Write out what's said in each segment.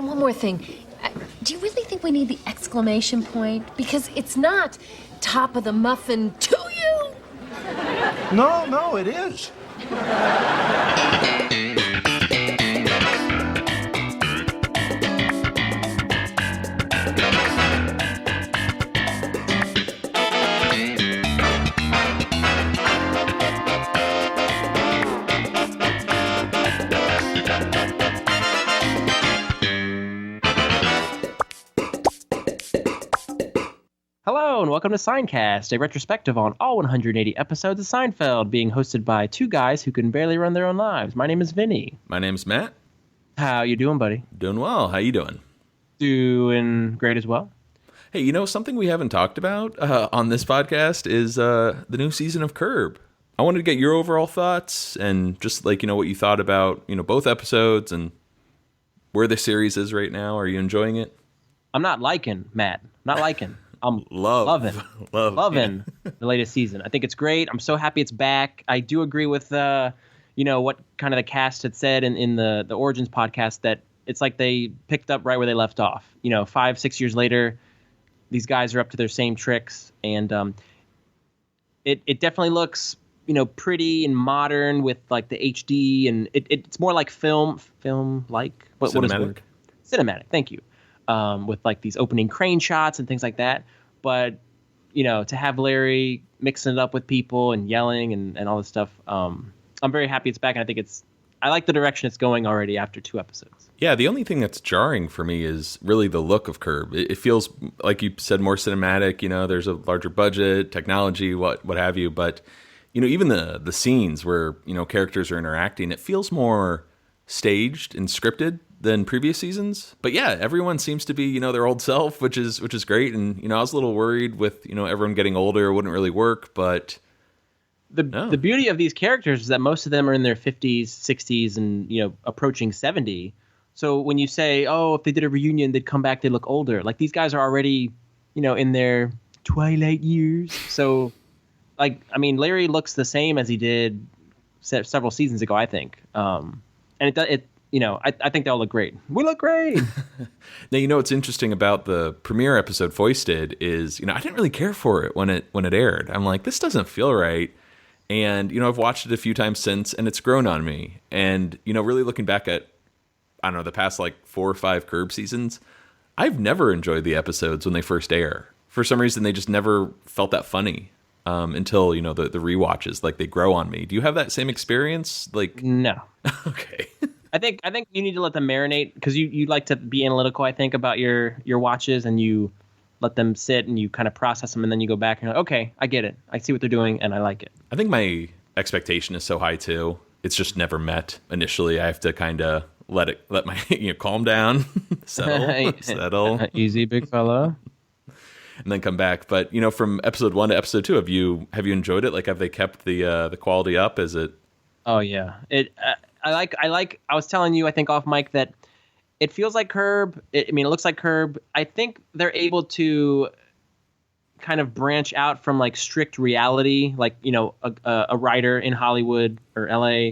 And one more thing. Do you really think we need the exclamation point? Because it's not top of the muffin to you. No, it is. Hello, and welcome to Seincast, a retrospective on all 180 episodes of Seinfeld, being hosted by two guys who can barely run their own lives. My name is Vinny. My name's Matt. How you doing, buddy? Doing well. How you doing? Doing great as well. Hey, you know, something we haven't talked about on this podcast is the new season of Curb. I wanted to get your overall thoughts and just like, what you thought about, both episodes and where the series is right now. Are you enjoying it? I'm not liking, Matt. Not liking. I'm loving the latest season. I think it's great. I'm so happy it's back. I do agree with what kind of the cast had said in the Origins podcast, that it's like they picked up right where they left off. 5-6 years later, these guys are up to their same tricks, and it definitely looks pretty and modern with like the HD, and it's more like film like what is the word? Cinematic. Thank you. With like these opening crane shots and things like that. But, to have Larry mixing it up with people and yelling and all this stuff, I'm very happy it's back. And I think I like the direction it's going already after 2 episodes. Yeah, the only thing that's jarring for me is really the look of Curb. It feels, like you said, more cinematic. There's a larger budget, technology, what have you. But, even the scenes where, characters are interacting, it feels more staged and scripted than previous seasons. But yeah, everyone seems to be, their old self, which is great. And, I was a little worried with, everyone getting older, it wouldn't really work, but the beauty of these characters is that most of them are in their 50s, 60s, and, approaching 70. So when you say, oh, if they did a reunion, they'd come back, they'd look older. Like, these guys are already, in their twilight years. So, Larry looks the same as he did several seasons ago, I think. And I think they all look great. We look great. Now, what's interesting about the premiere episode Foisted is, I didn't really care for it when it aired. I'm like, this doesn't feel right. And, I've watched it a few times since, and it's grown on me. And, really looking back at, I don't know, the past like 4 or 5 Curb seasons, I've never enjoyed the episodes when they first air. For some reason, they just never felt that funny until, the rewatches, like they grow on me. Do you have that same experience? Like, no. Okay. I think you need to let them marinate, because you like to be analytical, I think, about your watches, and you let them sit and you kind of process them, and then you go back and you're like, okay, I get it. I see what they're doing, and I like it. I think my expectation is so high too. It's just never met initially. I have to kind of let my calm down, settle. Easy, big fella. And then come back. But from episode 1 to episode 2, have you enjoyed it? Like, have they kept the quality up? Is it? Oh yeah, I was telling you, I think off mic, that it feels like Curb. It looks like Curb. I think they're able to kind of branch out from like strict reality, like, a writer in Hollywood or LA,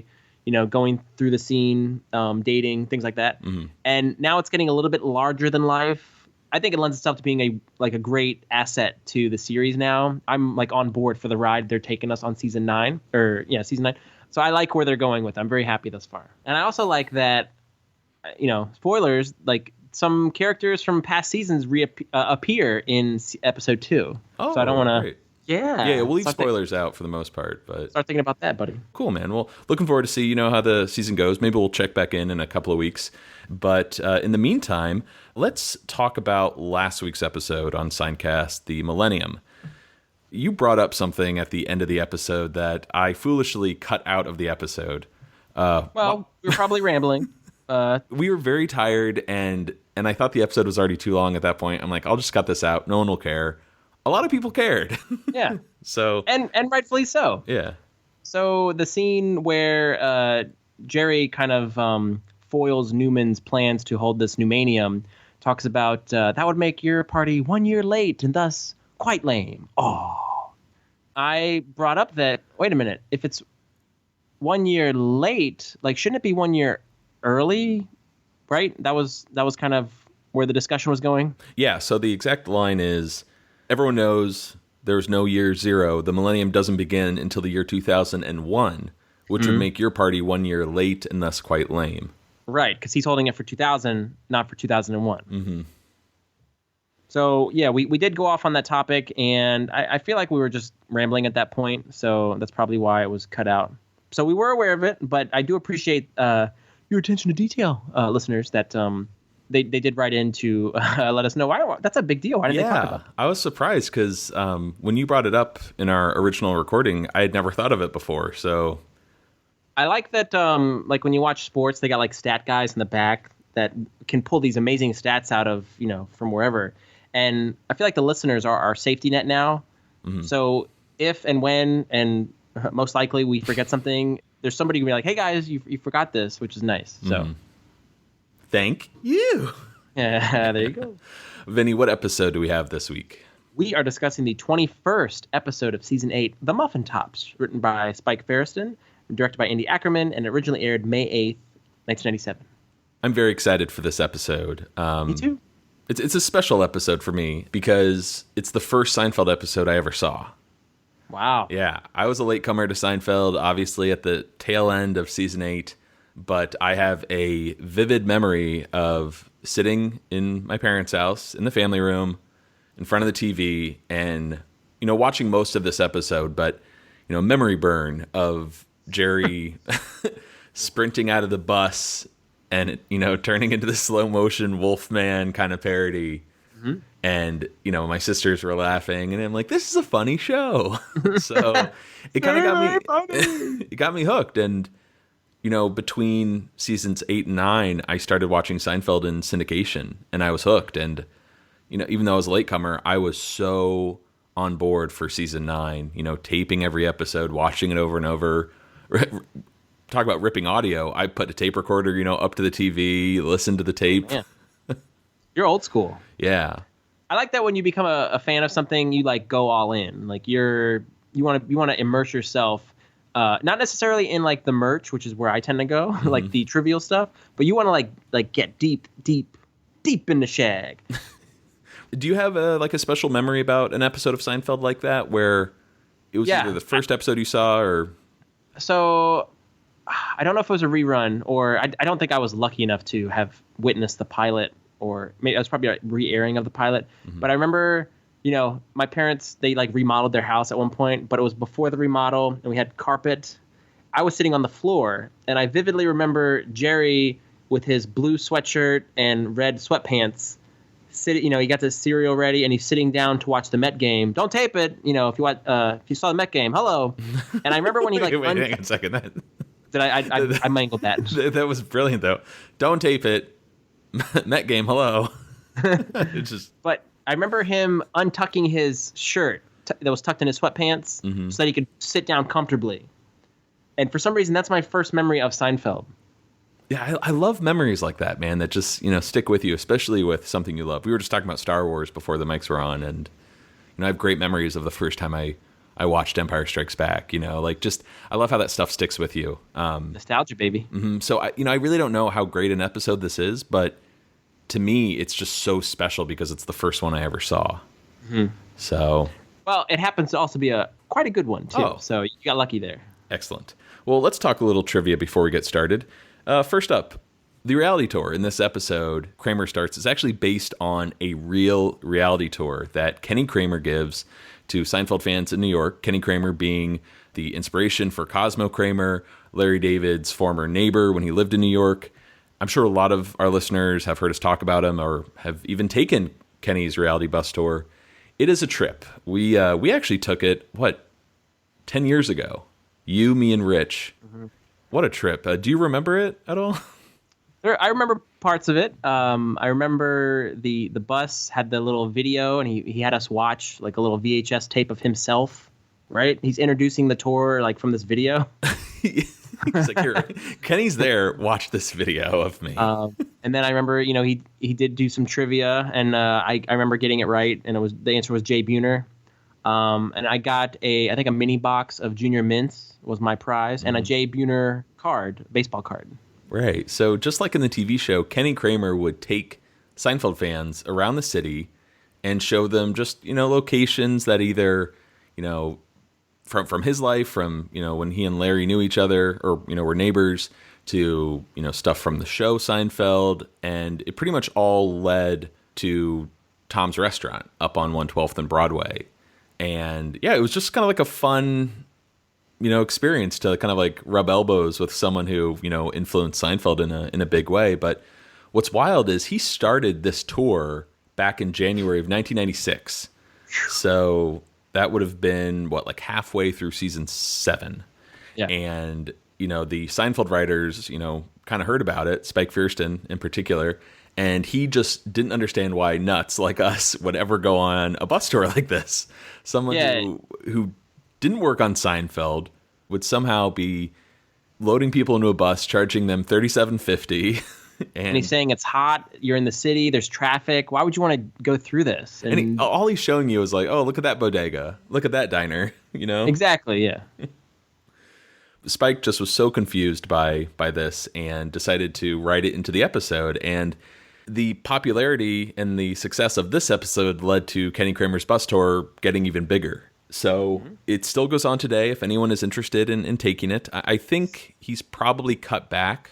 going through the scene, dating, things like that. Mm-hmm. And now it's getting a little bit larger than life. I think it lends itself to being a great asset to the series now. I'm like on board for the ride they're taking us on season 9. So I like where they're going with it. I'm very happy thus far. And I also like that, spoilers, like some characters from past seasons appear in episode 2. Oh, so I don't want to. Yeah, we'll leave spoilers out for the most part. But start thinking about that, buddy. Cool, man. Well, looking forward to see, how the season goes. Maybe we'll check back in a couple of weeks. But in the meantime, let's talk about last week's episode on Seincast, the Millennium. You brought up something at the end of the episode that I foolishly cut out of the episode. We were probably rambling. We were very tired, and I thought the episode was already too long at that point. I'm like, I'll just cut this out. No one will care. A lot of people cared. Yeah. So and rightfully so. Yeah. So the scene where Jerry kind of foils Newman's plans to hold this Newmanium talks about that would make your party 1 year late and thus quite lame. Oh, I brought up that, wait a minute, if it's 1 year late, like, shouldn't it be 1 year early right? That was kind of where the discussion was going. Yeah, so the exact line is, everyone knows there's no year zero. The millennium doesn't begin until the year 2001, which would make your party 1 year late and thus quite lame. Right, because he's holding it for 2000, not for 2001. Mm-hmm. So, yeah, we did go off on that topic, and I feel like we were just rambling at that point, so that's probably why it was cut out. So we were aware of it, but I do appreciate your attention to detail, listeners, that they did write in to let us know. That's a big deal. Why didn't they talk about it? I was surprised because when you brought it up in our original recording, I had never thought of it before, so... I like that, like when you watch sports, they got like stat guys in the back that can pull these amazing stats out of, from wherever. And I feel like the listeners are our safety net now. Mm-hmm. So if and when, and most likely we forget something, there's somebody who can be like, hey guys, you forgot this, which is nice. So thank you. Yeah, there you go. Vinny, what episode do we have this week? We are discussing the 21st episode of Season 8, The Muffin Tops, written by Spike Feresten, directed by Andy Ackerman, and originally aired May 8th, 1997. I'm very excited for this episode. Me too. It's a special episode for me because it's the first Seinfeld episode I ever saw. Wow. Yeah, I was a latecomer to Seinfeld, obviously at the tail end of Season 8, but I have a vivid memory of sitting in my parents' house, in the family room, in front of the TV, and, watching most of this episode, but, memory burn of Jerry sprinting out of the bus and, turning into the slow motion Wolfman kind of parody. Mm-hmm. And, my sisters were laughing and I'm like, this is a funny show. So it kind of got me hooked. And, between seasons 8 and 9, I started watching Seinfeld in syndication and I was hooked. And, even though I was a latecomer, I was so on board for season 9, taping every episode, watching it over and over. Talk about ripping audio. I put a tape recorder, up to the TV, listen to the tape. Yeah. You're old school. Yeah. I like that when you become a fan of something, you like go all in. Like you want to immerse yourself, not necessarily in like the merch, which is where I tend to go, like the trivial stuff, but you want to like get deep in the shag. Do you have a special memory about an episode of Seinfeld like that where it was either the first episode you saw or... So I don't know if it was a rerun or I don't think I was lucky enough to have witnessed the pilot, or maybe it was probably a re-airing of the pilot. Mm-hmm. But I remember, my parents, they like remodeled their house at one point, but it was before the remodel and we had carpet. I was sitting on the floor and I vividly remember Jerry with his blue sweatshirt and red sweatpants sitting, he got the cereal ready and he's sitting down to watch the Met game. Don't tape it, if you saw the Met game, hello. And I remember when he like... Wait, hang on a second. Did I mangled that. That was brilliant, though. Don't tape it. Met game, hello. It's just... But I remember him untucking his shirt that was tucked in his sweatpants so that he could sit down comfortably. And for some reason, that's my first memory of Seinfeld. Yeah, I love memories like that, man, that just, stick with you, especially with something you love. We were just talking about Star Wars before the mics were on, and, I have great memories of the first time I watched Empire Strikes Back, I love how that stuff sticks with you. Nostalgia, baby. Mm-hmm. So, I really don't know how great an episode this is, but to me, it's just so special because it's the first one I ever saw. Mm-hmm. So... Well, it happens to also be quite a good one, too, so you got lucky there. Excellent. Well, let's talk a little trivia before we get started. First up, the reality tour in this episode, Kramer starts, is actually based on a real reality tour that Kenny Kramer gives to Seinfeld fans in New York. Kenny Kramer being the inspiration for Cosmo Kramer, Larry David's former neighbor when he lived in New York. I'm sure a lot of our listeners have heard us talk about him or have even taken Kenny's reality bus tour. It is a trip. We actually took it, 10 years ago? You, me, and Rich. Mm-hmm. What a trip. Do you remember it at all? I remember parts of it. I remember the bus had the little video, and he had us watch like a little VHS tape of himself, right? He's introducing the tour like from this video. He's like, here, Kenny's there, watch this video of me. And then I remember, he did do some trivia, and I remember getting it right, and the answer was Jay Buhner. And I got I think a mini box of Junior Mints was my prize, and a Jay Buhner card, baseball card. Right. So just like in the TV show, Kenny Kramer would take Seinfeld fans around the city and show them just, locations that either, from his life, from, when he and Larry knew each other or, were neighbors, to, stuff from the show Seinfeld. And it pretty much all led to Tom's Restaurant up on 112th and Broadway. And yeah, it was just kind of like a fun, experience to kind of like rub elbows with someone who, influenced Seinfeld in a big way. But what's wild is he started this tour back in January of 1996. So that would have been like halfway through season 7. Yeah. And, the Seinfeld writers, kind of heard about it, Spike Fierstein in particular, and he just didn't understand why nuts like us would ever go on a bus tour like this. Someone who didn't work on Seinfeld would somehow be loading people into a bus, charging them $37.50. And he's saying it's hot, you're in the city, there's traffic. Why would you want to go through this? And all he's showing you is like, oh, look at that bodega. Look at that diner, Exactly, yeah. Spike just was so confused by this and decided to write it into the episode. And the popularity and the success of this episode led to Kenny Kramer's bus tour getting even bigger. So it still goes on today if anyone is interested in taking it. I think he's probably cut back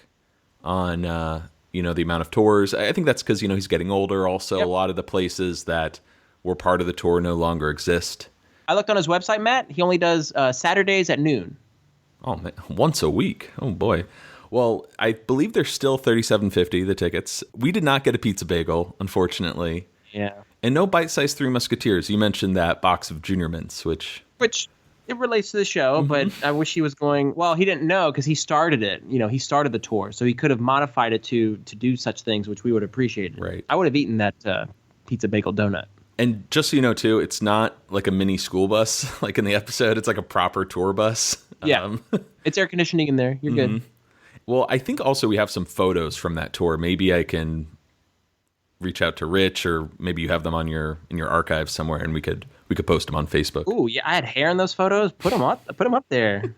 on the amount of tours. I think that's because he's getting older. Also, A lot of the places that were part of the tour no longer exist. I looked on his website, Matt. He only does Saturdays at noon. Oh man, once a week. Oh boy. Well, I believe they're still $37.50 the tickets. We did not get a pizza bagel, unfortunately. Yeah. And no bite-sized Three Musketeers. You mentioned that box of Junior Mints, which it relates to the show, but I wish he was going. Well, he didn't know because he started it. He started the tour, so he could have modified it to do such things, which we would appreciate. Right. I would have eaten that pizza bagel donut. And just so you know, too, it's not like a mini school bus like in the episode. It's like a proper tour bus. Yeah. It's air conditioning in there. You're good. Well, I think also we have some photos from that tour. Maybe I can reach out to Rich, or maybe you have them in your archives somewhere, and we could post them on Facebook. Ooh, yeah, I had hair in those photos. Put them up there.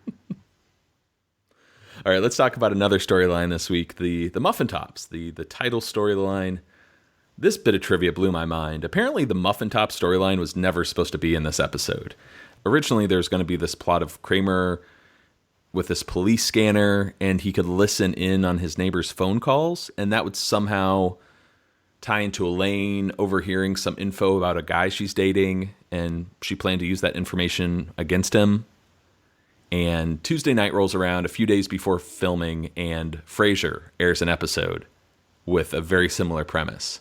All right, let's talk about another storyline this week, the Muffin Tops, the title storyline. This bit of trivia blew my mind. Apparently, the Muffin Tops storyline was never supposed to be in this episode. Originally, there's going to be this plot of Kramer with this police scanner, and he could listen in on his neighbor's phone calls, and that would somehow tie into Elaine overhearing some info about a guy she's dating, and she planned to use that information against him. And Tuesday night rolls around a few days before filming, and Frasier airs an episode with a very similar premise.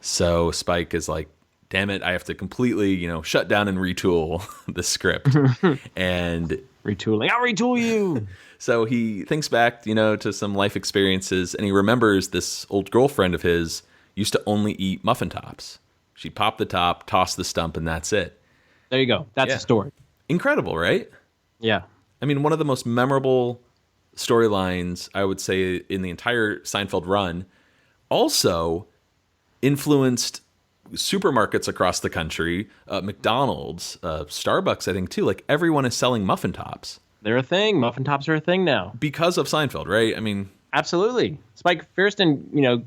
So Spike is like, damn it, I have to completely, shut down and retool the script. And retooling. I'll retool you. So he thinks back, to some life experiences, and he remembers this old girlfriend of his used to only eat Muffin Tops. She'd pop the top, toss the stump, and that's it. There you go. That's the story. Incredible, right? Yeah. I mean, one of the most memorable storylines, I would say, in the entire Seinfeld run. Also influenced supermarkets across the country, McDonald's, Starbucks, I think, too. Like, everyone is selling Muffin Tops. They're a thing. Muffin Tops are a thing now. Because of Seinfeld, right? I mean... Absolutely. Spike Fierstein,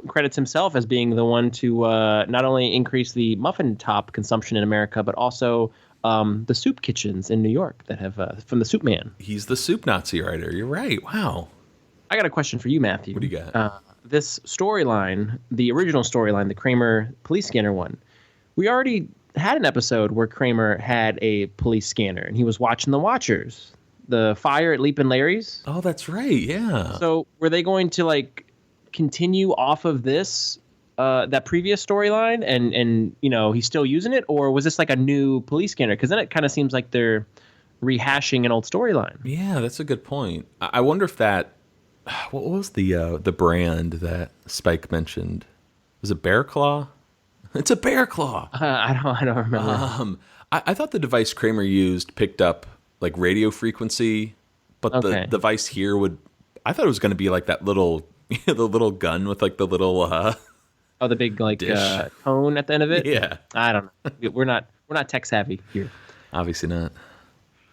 credits himself as being the one to not only increase the muffin top consumption in America, but also the soup kitchens in New York that have from the Soup Man. He's the soup Nazi writer. You're right. Wow. I got a question for you, Matthew. What do you got? This storyline, the original storyline, the Kramer police scanner one, we already had an episode where Kramer had a police scanner and he was watching the Watchers, the fire at Leap and Larry's. Oh, that's right. Yeah. So were they going to continue off of this, that previous storyline and he's still using it, or was this like a new police scanner? Because then it kind of seems like they're rehashing an old storyline. Yeah, that's a good point. I wonder if that, what was the brand that Spike mentioned? Was it Bear Claw? It's a Bear Claw. I don't remember. I thought the device Kramer used picked up like radio frequency, but the device here I thought it was going to be like that little, the little gun with like the little, the big cone at the end of it. Yeah. I don't know. We're not tech savvy here. Obviously not.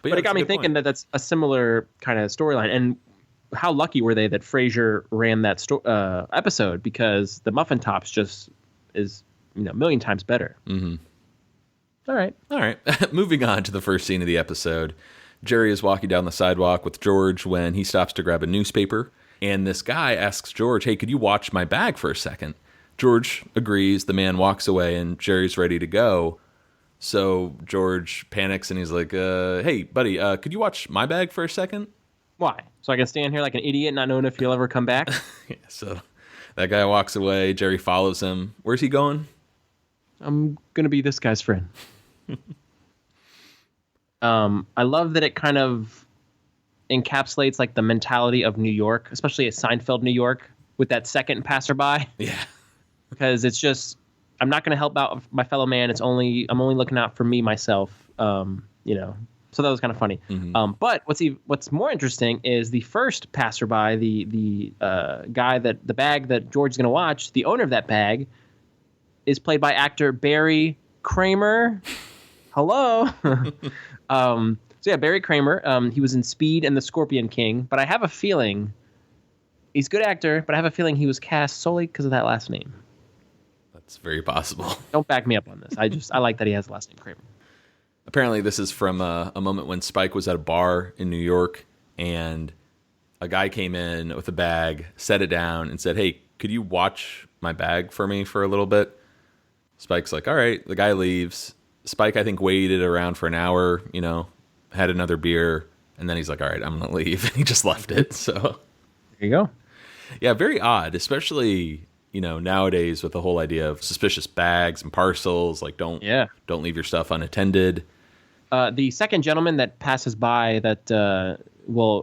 But it got me thinking that that's a similar kind of storyline. And how lucky were they that Frasier ran that episode, because the Muffin Tops just is a million times better. Mm-hmm. All right. Moving on to the first scene of the episode. Jerry is walking down the sidewalk with George when he stops to grab a newspaper. And this guy asks George, hey, could you watch my bag for a second? George agrees. The man walks away and Jerry's ready to go. So George panics and he's like, hey, buddy, could you watch my bag for a second? Why? So I can stand here like an idiot not knowing if he'll ever come back? Yeah, so that guy walks away. Jerry follows him. Where's he going? I'm going to be this guy's friend. I love that it kind of encapsulates like the mentality of New York, especially at Seinfeld, New York, with that second passerby. Yeah. Because it's just, I'm not going to help out my fellow man. I'm only looking out for me, myself. So that was kind of funny. Mm-hmm. But what's more interesting is the first passerby, the guy that the bag that George is going to watch, the owner of that bag, is played by actor Barry Kramer. Hello. So yeah, Barry Kramer. He was in Speed and the Scorpion King, but I have a feeling he's a good actor, but I have a feeling he was cast solely because of that last name. That's very possible. Don't back me up on this. I like that he has the last name Kramer. Apparently, this is from a moment when Spike was at a bar in New York, and a guy came in with a bag, set it down, and said, hey, could you watch my bag for me for a little bit? Spike's like, all right. The guy leaves. Spike, I think, waited around for an hour, had another beer, and then he's like, all right, I'm going to leave. And he just left it. So there you go. Yeah, very odd, especially, nowadays with the whole idea of suspicious bags and parcels. Like, don't leave your stuff unattended. The second gentleman that passes by that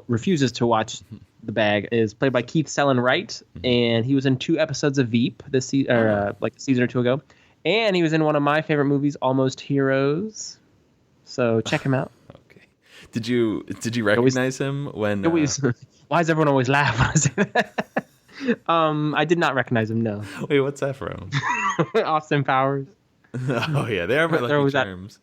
refuses to watch the bag is played by Keith Sellen Wright, and he was in 2 episodes of Veep this like a season or 2 ago, and he was in one of my favorite movies, Almost Heroes. So check him out. Okay. Did you recognize him when? Why does everyone always laugh when I say that? I did not recognize him. No. Wait, what's that from? Austin Powers. Oh yeah, they are my Lucky Charms.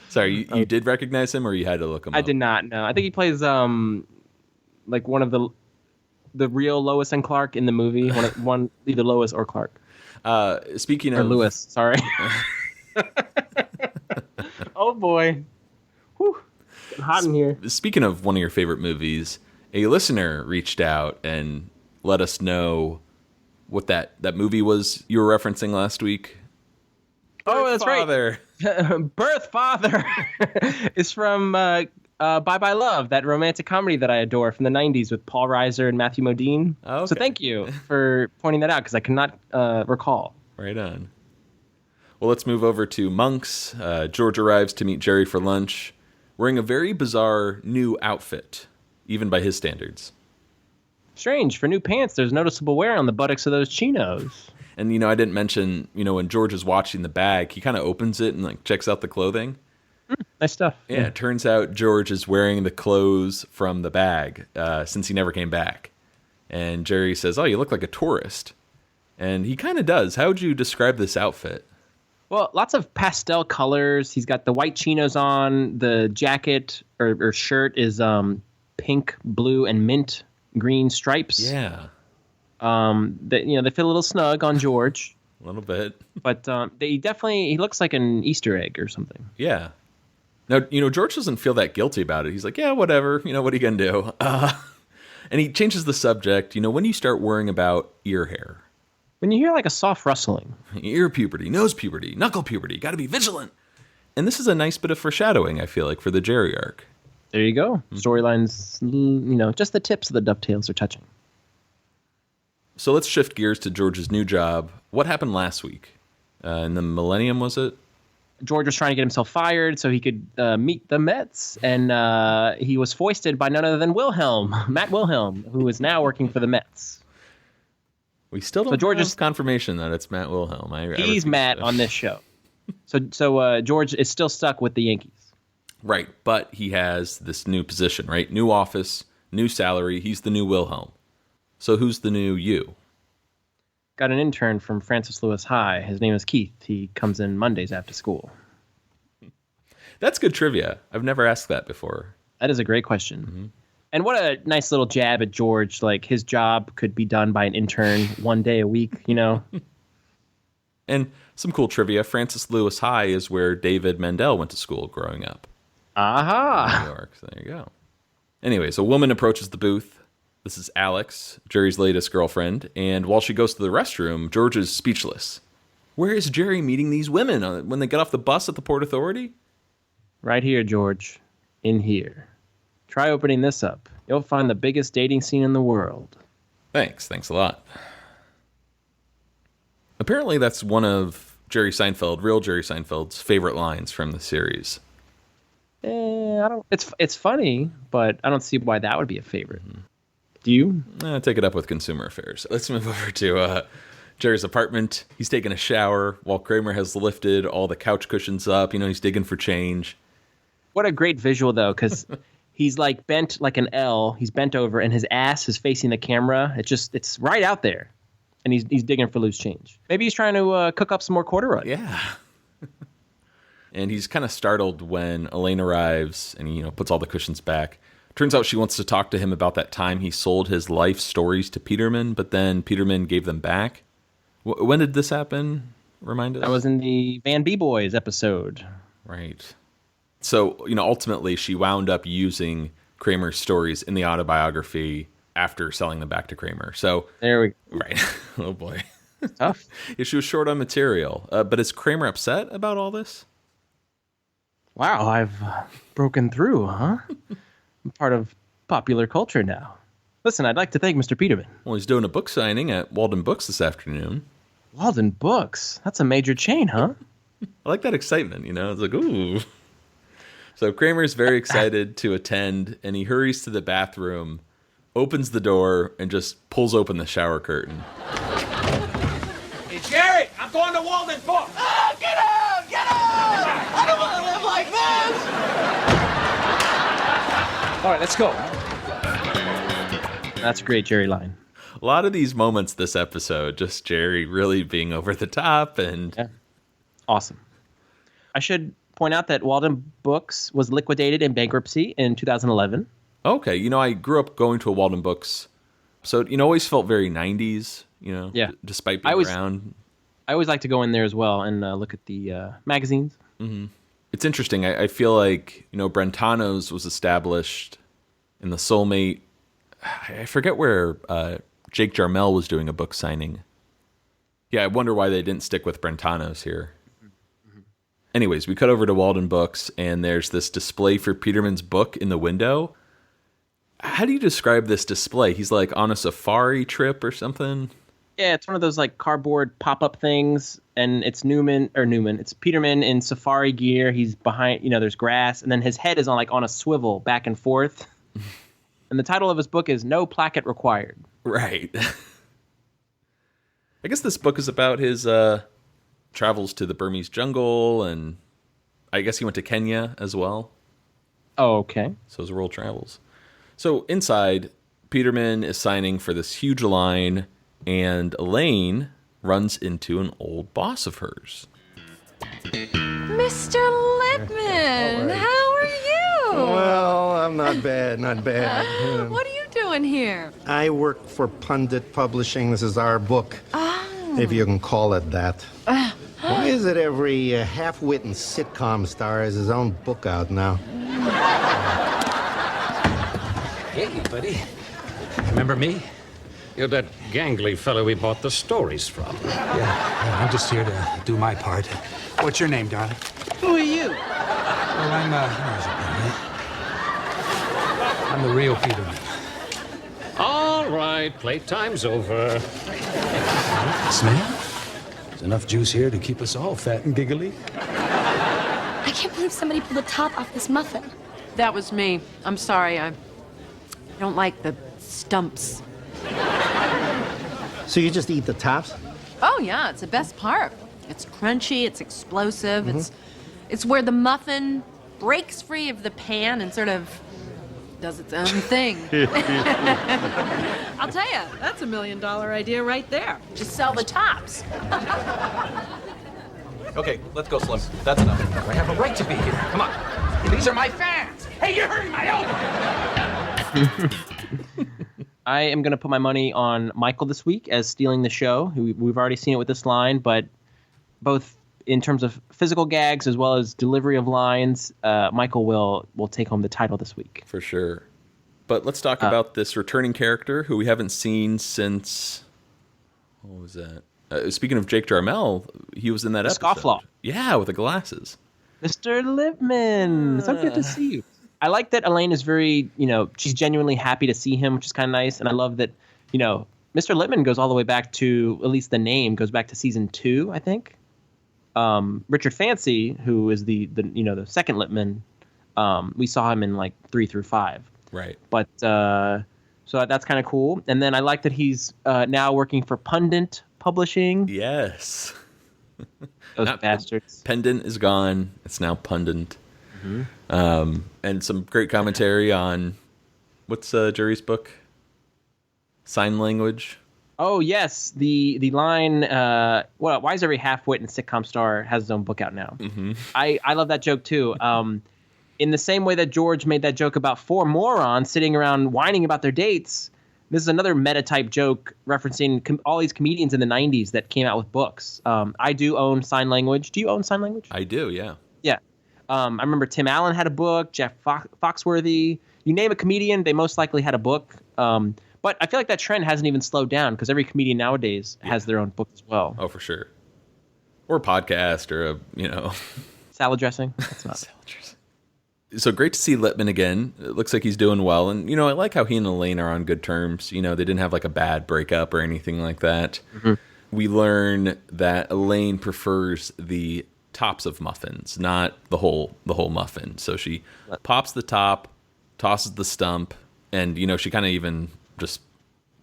Sorry, you did recognize him, or you had to look him up? I did not. No, I think he plays like one of the real Lois and Clark in the movie. One either Lois or Clark. Speaking or of Lewis, sorry. Oh boy, whew, getting hot in here. Speaking of one of your favorite movies, a listener reached out and let us know what that movie was you were referencing last week. Oh, that's Father. Right. Birth Father is from Bye Bye Love, that romantic comedy that I adore from the 90s with Paul Reiser and Matthew Modine. Oh, okay. So thank you for pointing that out, because I cannot recall. Right on. Well, let's move over to Monk's. George arrives to meet Jerry for lunch, wearing a very bizarre new outfit, even by his standards. Strange. For new pants, there's noticeable wear on the buttocks of those chinos. And, I didn't mention, when George is watching the bag, he kind of opens it and, checks out the clothing. Nice stuff. Yeah, it turns out George is wearing the clothes from the bag since he never came back. And Jerry says, oh, you look like a tourist. And he kind of does. How would you describe this outfit? Well, lots of pastel colors. He's got the white chinos on. The jacket or shirt is pink, blue, and mint green stripes. Yeah. They fit a little snug on George. A little bit. But he looks like an Easter egg or something. Yeah. Now, George doesn't feel that guilty about it. He's like, yeah, whatever. What are you going to do? And he changes the subject. When do you start worrying about ear hair? When you hear like a soft rustling. Ear puberty, nose puberty, knuckle puberty. Got to be vigilant. And this is a nice bit of foreshadowing, I feel like, for the Jerry arc. There you go. Storylines, just the tips of the dovetails are touching. So let's shift gears to George's new job. What happened last week? In the Millennium, was it? George was trying to get himself fired so he could meet the Mets, and he was foisted by none other than Matt Wilhelm, who is now working for the Mets. We still don't have confirmation that it's Matt Wilhelm. He's Matt on this show. So George is still stuck with the Yankees. Right, but he has this new position, right? New office, new salary. He's the new Wilhelm. So who's the new you? Got an intern from Francis Lewis High. His name is Keith. He comes in Mondays after school. That's good trivia. I've never asked that before. That is a great question. Mm-hmm. And what a nice little jab at George. Like, his job could be done by an intern one day a week, you know? And some cool trivia. Francis Lewis High is where David Mendel went to school growing up. Aha! New York. So there you go. Anyways, a woman approaches the booth. This is Alex, Jerry's latest girlfriend. And while she goes to the restroom, George is speechless. Where is Jerry meeting these women when they get off the bus at the Port Authority? Right here, George. In here. Try opening this up. You'll find the biggest dating scene in the world. Thanks a lot. Apparently that's one of real Jerry Seinfeld's favorite lines from the series. It's funny, but I don't see why that would be a favorite. Mm-hmm. Do you? Take it up with Consumer Affairs. Let's move over to Jerry's apartment. He's taking a shower while Kramer has lifted all the couch cushions up. You know, he's digging for change. What a great visual, though, because he's like bent like an L. He's bent over, and his ass is facing the camera. It's right out there, and he's digging for loose change. Maybe he's trying to cook up some more corduroy. Yeah. And he's kind of startled when Elaine arrives and he, puts all the cushions back. Turns out she wants to talk to him about that time he sold his life stories to Peterman, but then Peterman gave them back. When did this happen? Remind us. That was in the Van B Boys episode. Right. So, ultimately she wound up using Kramer's stories in the autobiography after selling them back to Kramer. So there we go. Right. Oh boy. Tough. Yeah, she was short on material. But is Kramer upset about all this? Wow, I've broken through, huh? I'm part of popular culture now. Listen, I'd like to thank Mr. Peterman. Well, he's doing a book signing at Walden Books this afternoon. Walden Books? That's a major chain, huh? I like that excitement, It's like, ooh. So Kramer's very excited to attend, and he hurries to the bathroom, opens the door, and just pulls open the shower curtain. Hey, Jerry, I'm going to Walden Books. Ah, get out! Get out! I don't want to live like this! All right, let's go. That's a great Jerry line. A lot of these moments this episode, just Jerry really being over the top and... Yeah. Awesome. I should point out that Walden Books was liquidated in bankruptcy in 2011. Okay. I grew up going to a Walden Books, so it always felt very 90s, Yeah. Despite being around. I always like to go in there as well and look at the magazines. Mm-hmm. It's interesting. I feel like, Brentano's was established in the Soulmate. I forget where Jake Jarmel was doing a book signing. Yeah, I wonder why they didn't stick with Brentano's here. Mm-hmm. Anyways, we cut over to Walden Books, and there's this display for Peterman's book in the window. How do you describe this display? He's like on a safari trip or something? Yeah, it's one of those like cardboard pop-up things, and it's it's Peterman in safari gear. He's behind, there's grass, and then his head is on a swivel back and forth. And the title of his book is No Placket Required. Right. I guess this book is about his travels to the Burmese jungle, and I guess he went to Kenya as well. Oh, okay. So his world travels. So inside, Peterman is signing for this huge line, and Elaine runs into an old boss of hers. Mr. Lippman, how are you? Well, I'm not bad. What are you doing here? I work for Pundit Publishing. This is our book, if you can call it that. Why is it every half-wit and sitcom star has his own book out now? Hey, buddy. Remember me? You're that gangly fellow we bought the stories from. Yeah, I'm just here to do my part. What's your name, darling? Who are you? Well, I'm the real Peterman. All right, playtime's over. Smell? There's enough juice here to keep us all fat and giggly. I can't believe somebody pulled the top off this muffin. That was me. I'm sorry. I don't like the stumps. So you just eat the tops? Oh, yeah, it's the best part. It's crunchy, it's explosive, it's where the muffin breaks free of the pan and sort of does its own thing. I'll tell you, that's $1 million idea right there. Just sell the tops. Okay, let's go, Slim. That's enough. I have a right to be here. Come on. These are my fans. Hey, you're hurting my elbow. I am going to put my money on Michael this week as stealing the show. We've already seen it with this line, but both in terms of physical gags as well as delivery of lines, Michael will take home the title this week. For sure. But let's talk about this returning character who we haven't seen since... What was that? Speaking of Jake Jarmel, he was in that episode. Scofflaw. Yeah, with the glasses. Mr. Lipman, so good to see you. I like that Elaine is very, she's genuinely happy to see him, which is kind of nice. And I love that, Mr. Lipman goes all the way back to, at least the name goes back to season 2, I think. Richard Fancy, who is the second Lipman, we saw him in like 3 through 5. Right. But so that's kind of cool. And then I like that he's now working for Pundit Publishing. Yes. Those bastards. Pendant is gone. It's now Pundit. Mm-hmm. And some great commentary on what's Jerry's book? Sign language. Oh yes, the line. Why is every half-wit and sitcom star has his own book out now? Mm-hmm. I love that joke too. In the same way that George made that joke about 4 morons sitting around whining about their dates, this is another meta-type joke referencing all these comedians in the 90s that came out with books. I do own sign language. Do you own sign language? I do, yeah. Yeah. I remember Tim Allen had a book, Jeff Foxworthy. You name a comedian, they most likely had a book. But I feel like that trend hasn't even slowed down because every comedian nowadays has their own book as well. Oh, for sure. Or a podcast or Salad dressing. That's not salad dressing. So great to see Lipman again. It looks like he's doing well. And, I like how he and Elaine are on good terms. They didn't have like a bad breakup or anything like that. Mm-hmm. We learn that Elaine prefers the tops of muffins, not the whole muffin. So she pops the top, tosses the stump, and, she kind of even just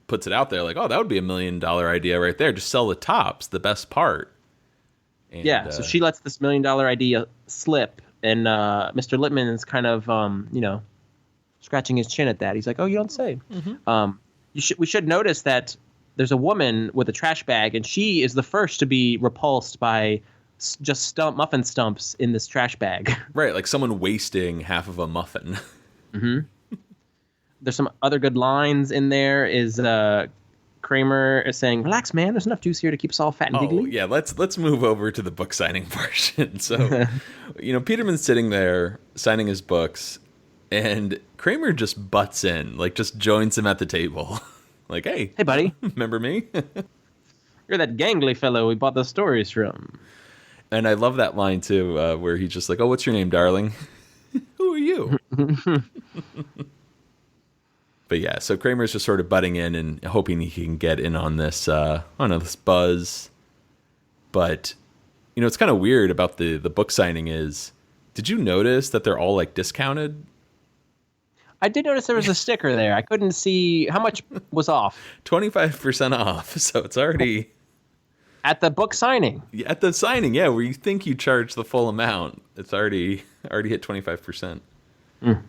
puts it out there like, oh, that would be $1 million idea right there. Just sell the tops, the best part. And, yeah, so she lets this $1 million idea slip. And Mr. Lipman is kind of, scratching his chin at that. He's like, "Oh, you don't say." Mm-hmm. We should notice that there's a woman with a trash bag, and she is the first to be repulsed by just muffin stumps in this trash bag. Right, like someone wasting half of a muffin. Mm-hmm. There's some other good lines in there. Is Kramer is saying, "Relax, man. There's enough juice here to keep us all fat and giggly." Oh, yeah. Let's move over to the book signing portion. So, Peterman's sitting there signing his books, and Kramer just butts in, like just joins him at the table. Like, hey, buddy, remember me? You're that gangly fellow we bought the stories from. And I love that line too, where he's just like, "Oh, what's your name, darling?" Who are you? But yeah, so Kramer's just sort of butting in and hoping he can get in on this, this buzz. But, it's kind of weird about the book signing is, did you notice that they're all like discounted? I did notice there was a sticker there. I couldn't see how much was off. 25% off. So it's already at the book signing. At the signing, yeah, where you think you charge the full amount, it's already hit 25%. Mm.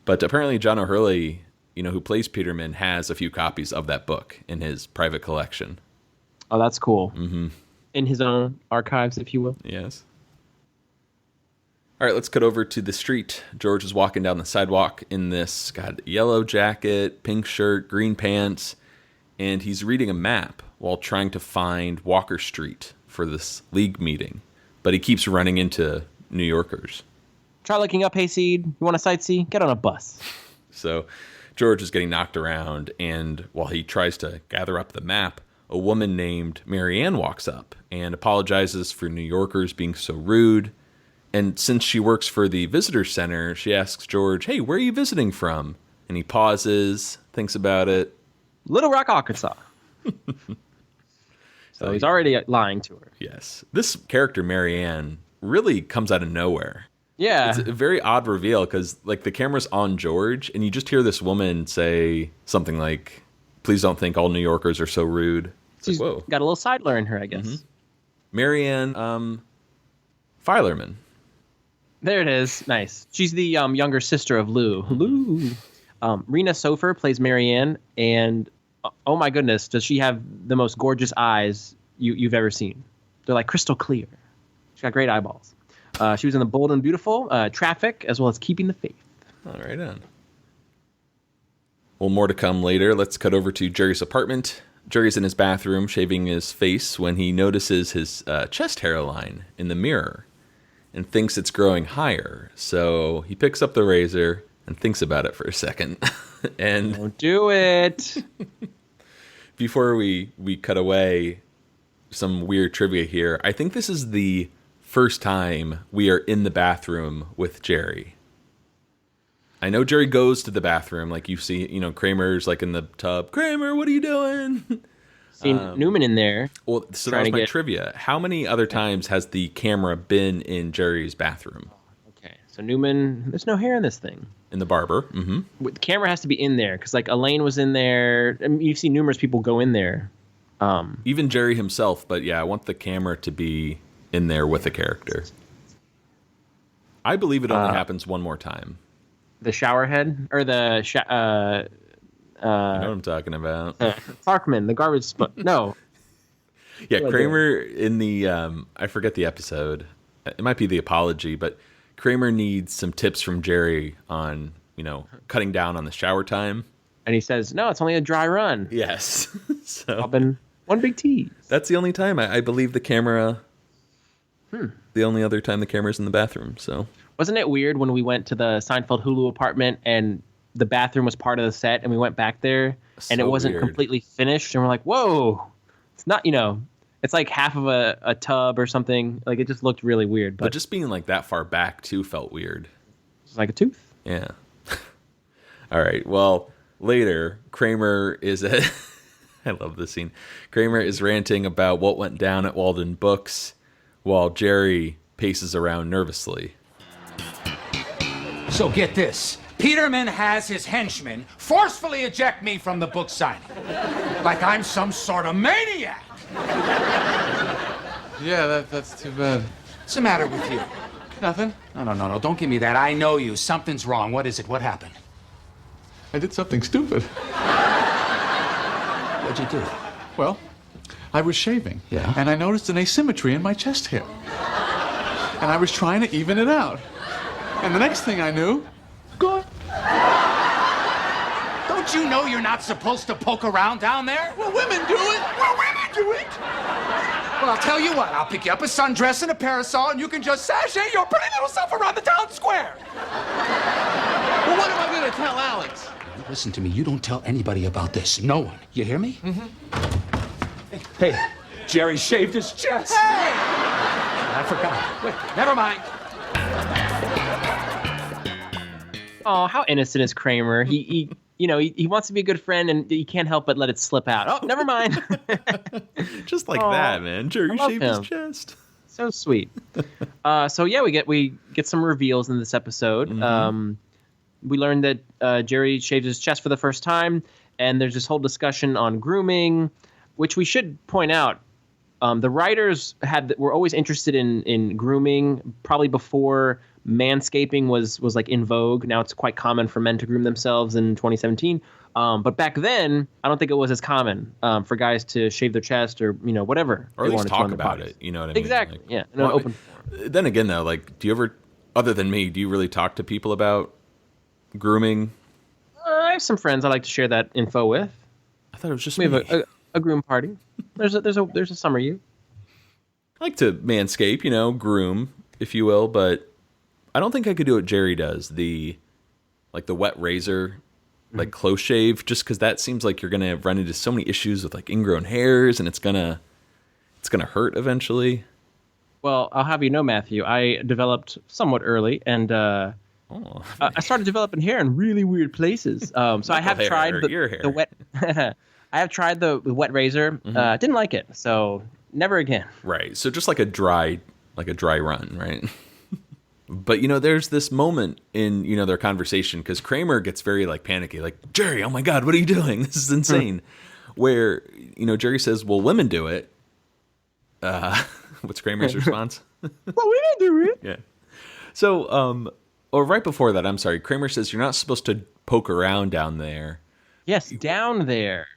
But apparently John O'Hurley, who plays Peterman, has a few copies of that book in his private collection. Oh, that's cool. Mm-hmm. In his own archives, if you will. Yes. All right, let's cut over to the street. George is walking down the sidewalk in this, yellow jacket, pink shirt, green pants, and he's reading a map while trying to find Walker Street for this league meeting. But he keeps running into New Yorkers. Try looking up, Hayseed. You want to sightsee? Get on a bus. So George is getting knocked around, and while he tries to gather up the map, a woman named Marianne walks up and apologizes for New Yorkers being so rude. And since she works for the visitor center, she asks George, "Hey, where are you visiting from?" And he pauses, thinks about it. Little Rock, Arkansas. So he's already lying to her. Yes. This character, Marianne, really comes out of nowhere. Yeah. It's a very odd reveal because, the camera's on George, and you just hear this woman say something like, "Please don't think all New Yorkers are so rude." She's whoa. Got a little sidler in her, I guess. Mm-hmm. Marianne Filerman. There it is. Nice. She's the younger sister of Lou. Lou. Rena Sofer plays Marianne, and oh my goodness, does she have the most gorgeous eyes you've ever seen. They're like crystal clear. She's got great eyeballs. She was in The Bold and Beautiful, Traffic, as well as Keeping the Faith. All right, on. Well, more to come later. Let's cut over to Jerry's apartment. Jerry's in his bathroom shaving his face when he notices his chest hairline in the mirror and thinks it's growing higher. So he picks up the razor and thinks about it for a second. And don't do it. Before we cut away, some weird trivia here. I think this is the first time we are in the bathroom with Jerry. I know Jerry goes to the bathroom, like you see, Kramer's like in the tub. Kramer, what are you doing? Seen Newman in there. Well, so that was my trivia. How many other times has the camera been in Jerry's bathroom? Okay, so Newman, there's no hair in this thing. In the barber. Mm-hmm. The camera has to be in there because, like, Elaine was in there. I mean, you've seen numerous people go in there. Even Jerry himself, but yeah, I want the camera to be in there with the character. I believe it only happens one more time. The shower head? Or the... you know what I'm talking about. Clarkman, the garbage... No. Yeah, Kramer in the... I forget the episode. It might be The Apology, but Kramer needs some tips from Jerry on, cutting down on the shower time. And he says, no, it's only a dry run. Yes. So Robin, one big tease. That's the only time. I believe the camera... The only other time the camera's in the bathroom, so... Wasn't it weird when we went to the Seinfeld Hulu apartment and the bathroom was part of the set and we went back there and it wasn't completely finished and we're like, whoa, it's not, it's like half of a tub or something. Like, it just looked really weird. But just being like that far back too felt weird. It's like a tooth. Yeah. All right. Well, later, Kramer is I love this scene. Kramer is ranting about what went down at Walden Books while Jerry paces around nervously. So get this. Peterman has his henchmen forcefully eject me from the book signing. Like I'm some sort of maniac. Yeah, that's too bad. What's the matter with you? Nothing. No. Don't give me that. I know you. Something's wrong. What is it? What happened? I did something stupid. What'd you do? Well, I was shaving. Yeah? And I noticed an asymmetry in my chest hair. And I was trying to even it out. And the next thing I knew, gone. Don't you know you're not supposed to poke around down there? Well, women do it. Well, women do it. Well, I'll tell you what. I'll pick you up a sundress and a parasol, and you can just sashay your pretty little self around the town square. Well, what am I going to tell Alex? Listen to me. You don't tell anybody about this. No one. You hear me? Mm-hmm. Hey, Jerry shaved his chest. Hey! I forgot. Wait, never mind. Oh, how innocent is Kramer? He wants to be a good friend and he can't help but let it slip out. Oh, never mind. Just like that, man. Jerry shaved his chest. So sweet. So yeah, we get some reveals in this episode. Mm-hmm. We learned that Jerry shaves his chest for the first time, and there's this whole discussion on grooming, which we should point out. The writers were always interested in grooming, probably before manscaping was like in vogue. Now it's quite common for men to groom themselves in 2017. But back then, I don't think it was as common for guys to shave their chest or whatever. Or at least talk about it. You know what I mean? Exactly. Like, yeah. No, open. Then again, though, like, do you ever, other than me, do you really talk to people about grooming? I have some friends I like to share that info with. I thought it was just we have a groom party. There's a summer you. I like to manscape, groom, if you will, but I don't think I could do what Jerry does. The wet razor, like close shave, just because that seems like you're gonna run into so many issues with like ingrown hairs, and it's gonna hurt eventually. Well, I'll have you know, Matthew, I developed somewhat early, and I started developing hair in really weird places. So I have tried the wet. I have tried the wet razor. Mm-hmm. Didn't like it, so never again. Right. So just like a dry run, right? But there's this moment in their conversation because Kramer gets very like panicky, like, Jerry, oh my God, what are you doing? This is insane. Where Jerry says, well, women do it. What's Kramer's response? Well, women do it. Yeah. So, or right before that, I'm sorry. Kramer says you're not supposed to poke around down there. Yes, down there.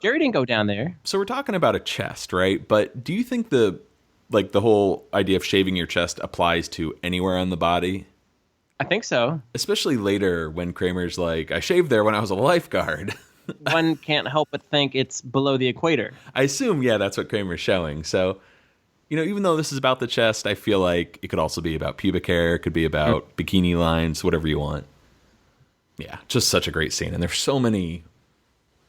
Jerry didn't go down there. So we're talking about a chest, right? But do you think the like the whole idea of shaving your chest applies to anywhere on the body. I think so. Especially later when Kramer's like, I shaved there when I was a lifeguard. One can't help but think it's below the equator. I assume, yeah, that's what Kramer's showing. So, even though this is about the chest, I feel like it could also be about pubic hair. It could be about bikini lines, whatever you want. Yeah, just such a great scene. And there's so many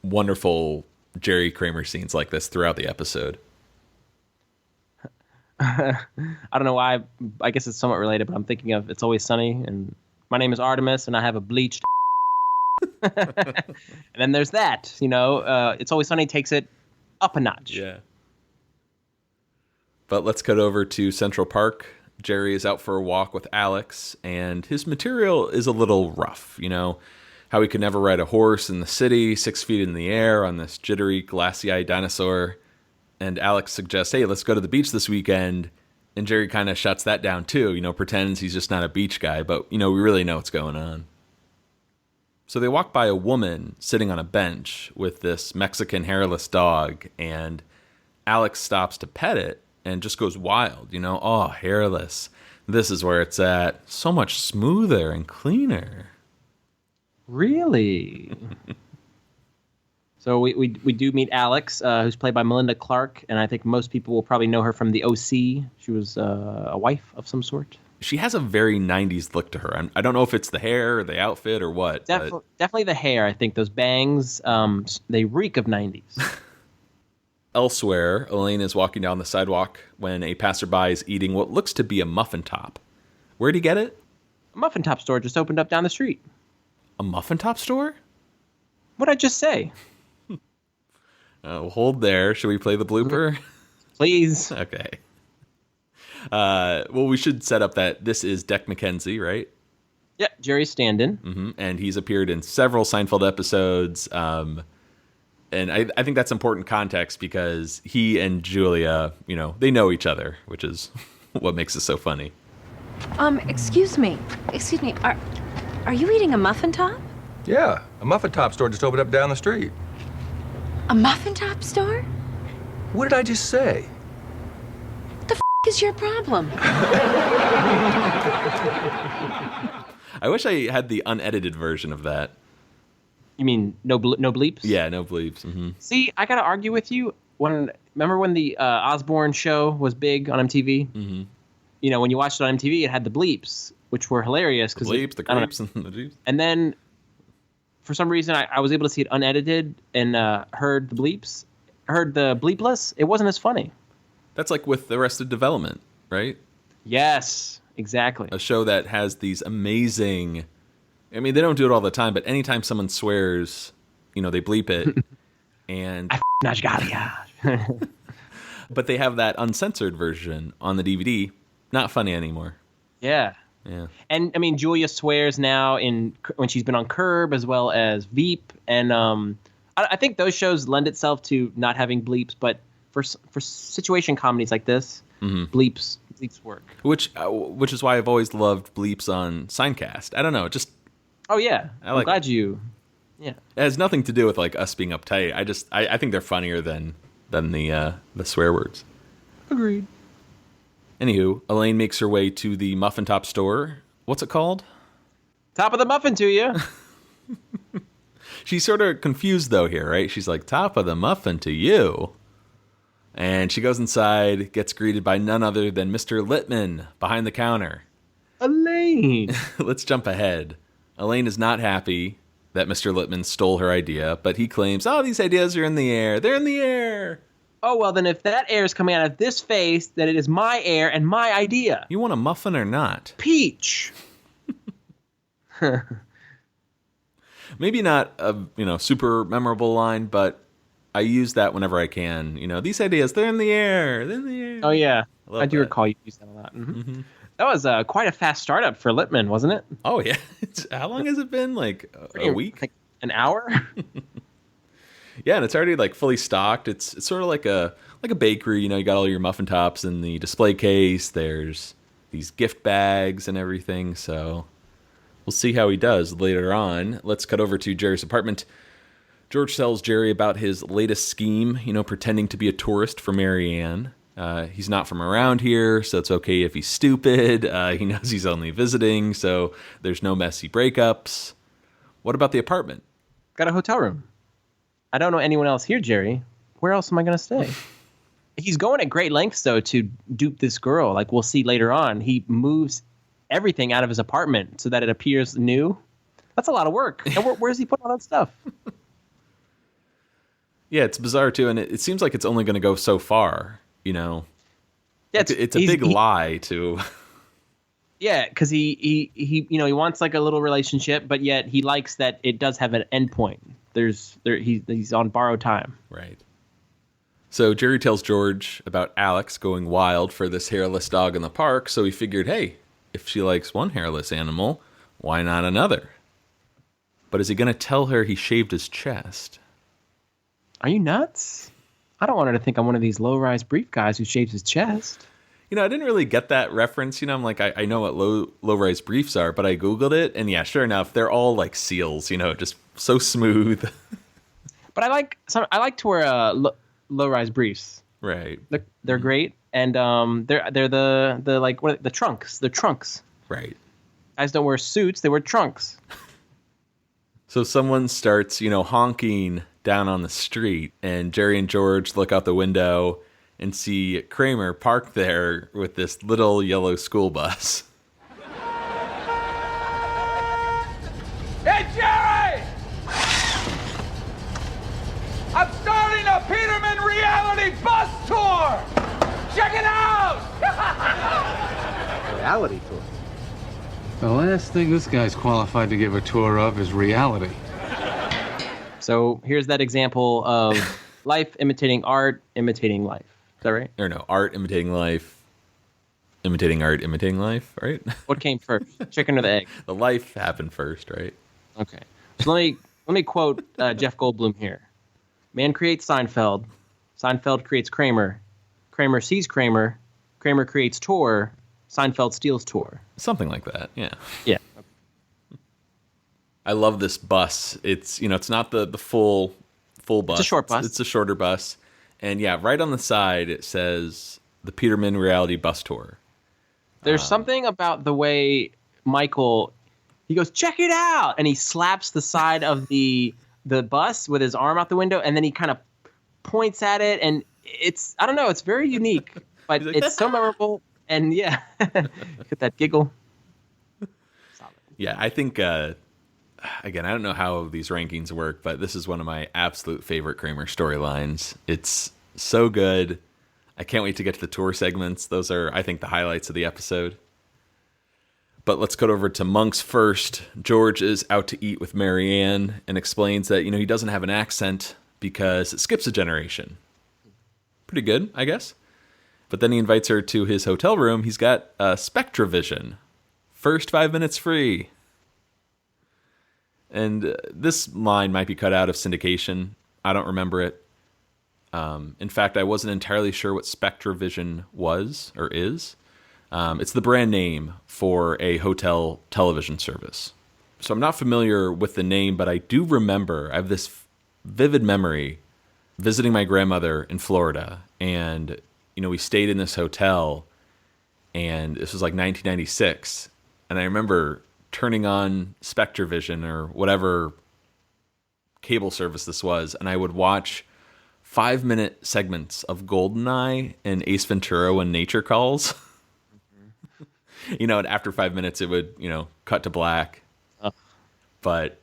wonderful Jerry Kramer scenes like this throughout the episode. I don't know why. I guess it's somewhat related, but I'm thinking of It's Always Sunny. And my name is Artemis, and I have a bleached and then there's that, It's Always Sunny takes it up a notch. Yeah. But let's cut over to Central Park. Jerry is out for a walk with Alex, and his material is a little rough. How he could never ride a horse in the city, 6 feet in the air on this jittery, glassy-eyed dinosaur. And Alex suggests, hey, let's go to the beach this weekend. And Jerry kind of shuts that down too, pretends he's just not a beach guy, but, we really know what's going on. So they walk by a woman sitting on a bench with this Mexican hairless dog, and Alex stops to pet it and just goes wild, oh, hairless. This is where it's at. So much smoother and cleaner. Really? So we do meet Alex, who's played by Melinda Clarke, and I think most people will probably know her from The OC. She was a wife of some sort. She has a very 90s look to her. I don't know if it's the hair or the outfit or what. Definitely the hair. I think those bangs, they reek of 90s. Elsewhere, Elaine is walking down the sidewalk when a passerby is eating what looks to be a muffin top. Where'd he get it? A Muffin Top store just opened up down the street. A Muffin Top store? What'd I just say? Hold there. Should we play the blooper? Please. Okay. Well, we should set up that this is Dec McKenzie, right? Yeah, Jerry stand-in. Mm-hmm. And he's appeared in several Seinfeld episodes. And I think that's important context because he and Julia, they know each other, which is what makes it so funny. Excuse me. Are you eating a muffin top? Yeah, a Muffin Top store just opened up down the street. A Muffin Top store? What did I just say? What the is your problem? I wish I had the unedited version of that. You mean no bleeps? Yeah, no bleeps. Mm-hmm. See, I gotta argue with you. Remember when the Osborne show was big on MTV? Mm-hmm. When you watched it on MTV, it had the bleeps, which were hilarious. The bleeps, the creeps, and the jeeps. And then, for some reason, I was able to see it unedited and heard the bleeps. Heard the bleepless. It wasn't as funny. That's like with Arrested Development, right? Yes, exactly. A show that has these amazing... I mean, they don't do it all the time, but anytime someone swears, they bleep it. And but they have that uncensored version on the DVD. Not funny anymore. Yeah. And, I mean, Julia swears now when she's been on Curb as well as Veep. And I think those shows lend itself to not having bleeps, but for situation comedies like this, bleeps work. Which is why I've always loved bleeps on Seincast. I don't know, just... Oh, yeah. I'm glad you... Yeah. It has nothing to do with, us being uptight. I think they're funnier than the swear words. Agreed. Anywho, Elaine makes her way to the Muffin Top store. What's it called? Top of the muffin to you. She's sort of confused, though, here, right? She's like, top of the muffin to you. And she goes inside, gets greeted by none other than Mr. Littman behind the counter. Elaine! Let's jump ahead. Elaine is not happy that Mr. Littman stole her idea, but he claims, these ideas are in the air. They're in the air. Oh, well, then if that air is coming out of this face, then it is my air and my idea. You want a muffin or not? Peach. Maybe not a super memorable line, but I use that whenever I can. These ideas, they're in the air. They're in the air. Oh, yeah. I do recall you use that a lot. Mm-hmm. Mm-hmm. That was quite a fast startup for Littman, wasn't it? Oh, yeah. How long has it been? A week? Like an hour? Yeah, and it's already fully stocked. It's sort of like a bakery. You got all your muffin tops in the display case. There's these gift bags and everything. So we'll see how he does later on. Let's cut over to Jerry's apartment. George tells Jerry about his latest scheme, pretending to be a tourist for Mary Ann. He's not from around here, so it's okay if he's stupid. He knows he's only visiting, so there's no messy breakups. What about the apartment? Got a hotel room. I don't know anyone else here, Jerry. Where else am I going to stay? He's going at great lengths, though, to dupe this girl. Like we'll see later on. He moves everything out of his apartment so that it appears new. That's a lot of work. And where's he putting all that stuff? Yeah, it's bizarre, too, and it seems like it's only going to go so far, you know? Yeah, it's a big lie to... Yeah, because he wants like a little relationship, but yet he likes that it does have an endpoint. He's on borrowed time. Right. So Jerry tells George about Alex going wild for this hairless dog in the park, so he figured, hey, if she likes one hairless animal, why not another? But is he going to tell her he shaved his chest? Are you nuts? I don't want her to think I'm one of these low-rise brief guys who shaves his chest. You know, I didn't really get that reference. You know, I'm like, I know what low-rise briefs are, but I Googled it, and yeah, sure enough, they're all like seals, you know, just so smooth. But I like to wear low-rise briefs. Right. They're great, and they're the like what the trunks. They're trunks. Right. Guys don't wear suits; they wear trunks. So someone starts, honking down on the street, and Jerry and George look out the window and see Kramer parked there with this little yellow school bus. Hey, Jerry! I'm starting a Peterman reality bus tour! Check it out! Reality tour. The last thing this guy's qualified to give a tour of is reality. So here's that example of life imitating art, imitating life. Is that right? Or no, art imitating life, imitating art, imitating life, right? What came first, chicken or the egg? The life happened first, right? Okay. So let me quote Jeff Goldblum here. Man creates Seinfeld. Seinfeld creates Kramer. Kramer sees Kramer. Kramer creates Tor. Seinfeld steals Tor. Something like that, yeah. Yeah. I love this bus. It's, it's not the full bus. It's a short bus. It's a shorter bus. And yeah, right on the side it says the Peterman Reality Bus Tour. There's something about the way Michael, he goes, check it out, and he slaps the side of the bus with his arm out the window, and then he kind of points at it, and it's, I don't know, it's very unique, but like, it's so memorable, and yeah, get that giggle. Yeah, I think, again, I don't know how these rankings work, but this is one of my absolute favorite Kramer storylines. It's so good. I can't wait to get to the tour segments. Those are, I think, the highlights of the episode. But let's go over to Monk's first. George is out to eat with Marianne and explains that, he doesn't have an accent because it skips a generation. Pretty good, I guess. But then he invites her to his hotel room. He's got SpectraVision. First 5 minutes free. And this line might be cut out of syndication. I don't remember it. In fact, I wasn't entirely sure what SpectraVision was or is. It's the brand name for a hotel television service. So I'm not familiar with the name, but I do remember, I have this vivid memory visiting my grandmother in Florida. And, we stayed in this hotel, and this was like 1996. And I remember turning on SpectraVision or whatever cable service this was, and I would watch 5-minute segments of GoldenEye and Ace Ventura when nature calls. And after 5 minutes it would, cut to black. But,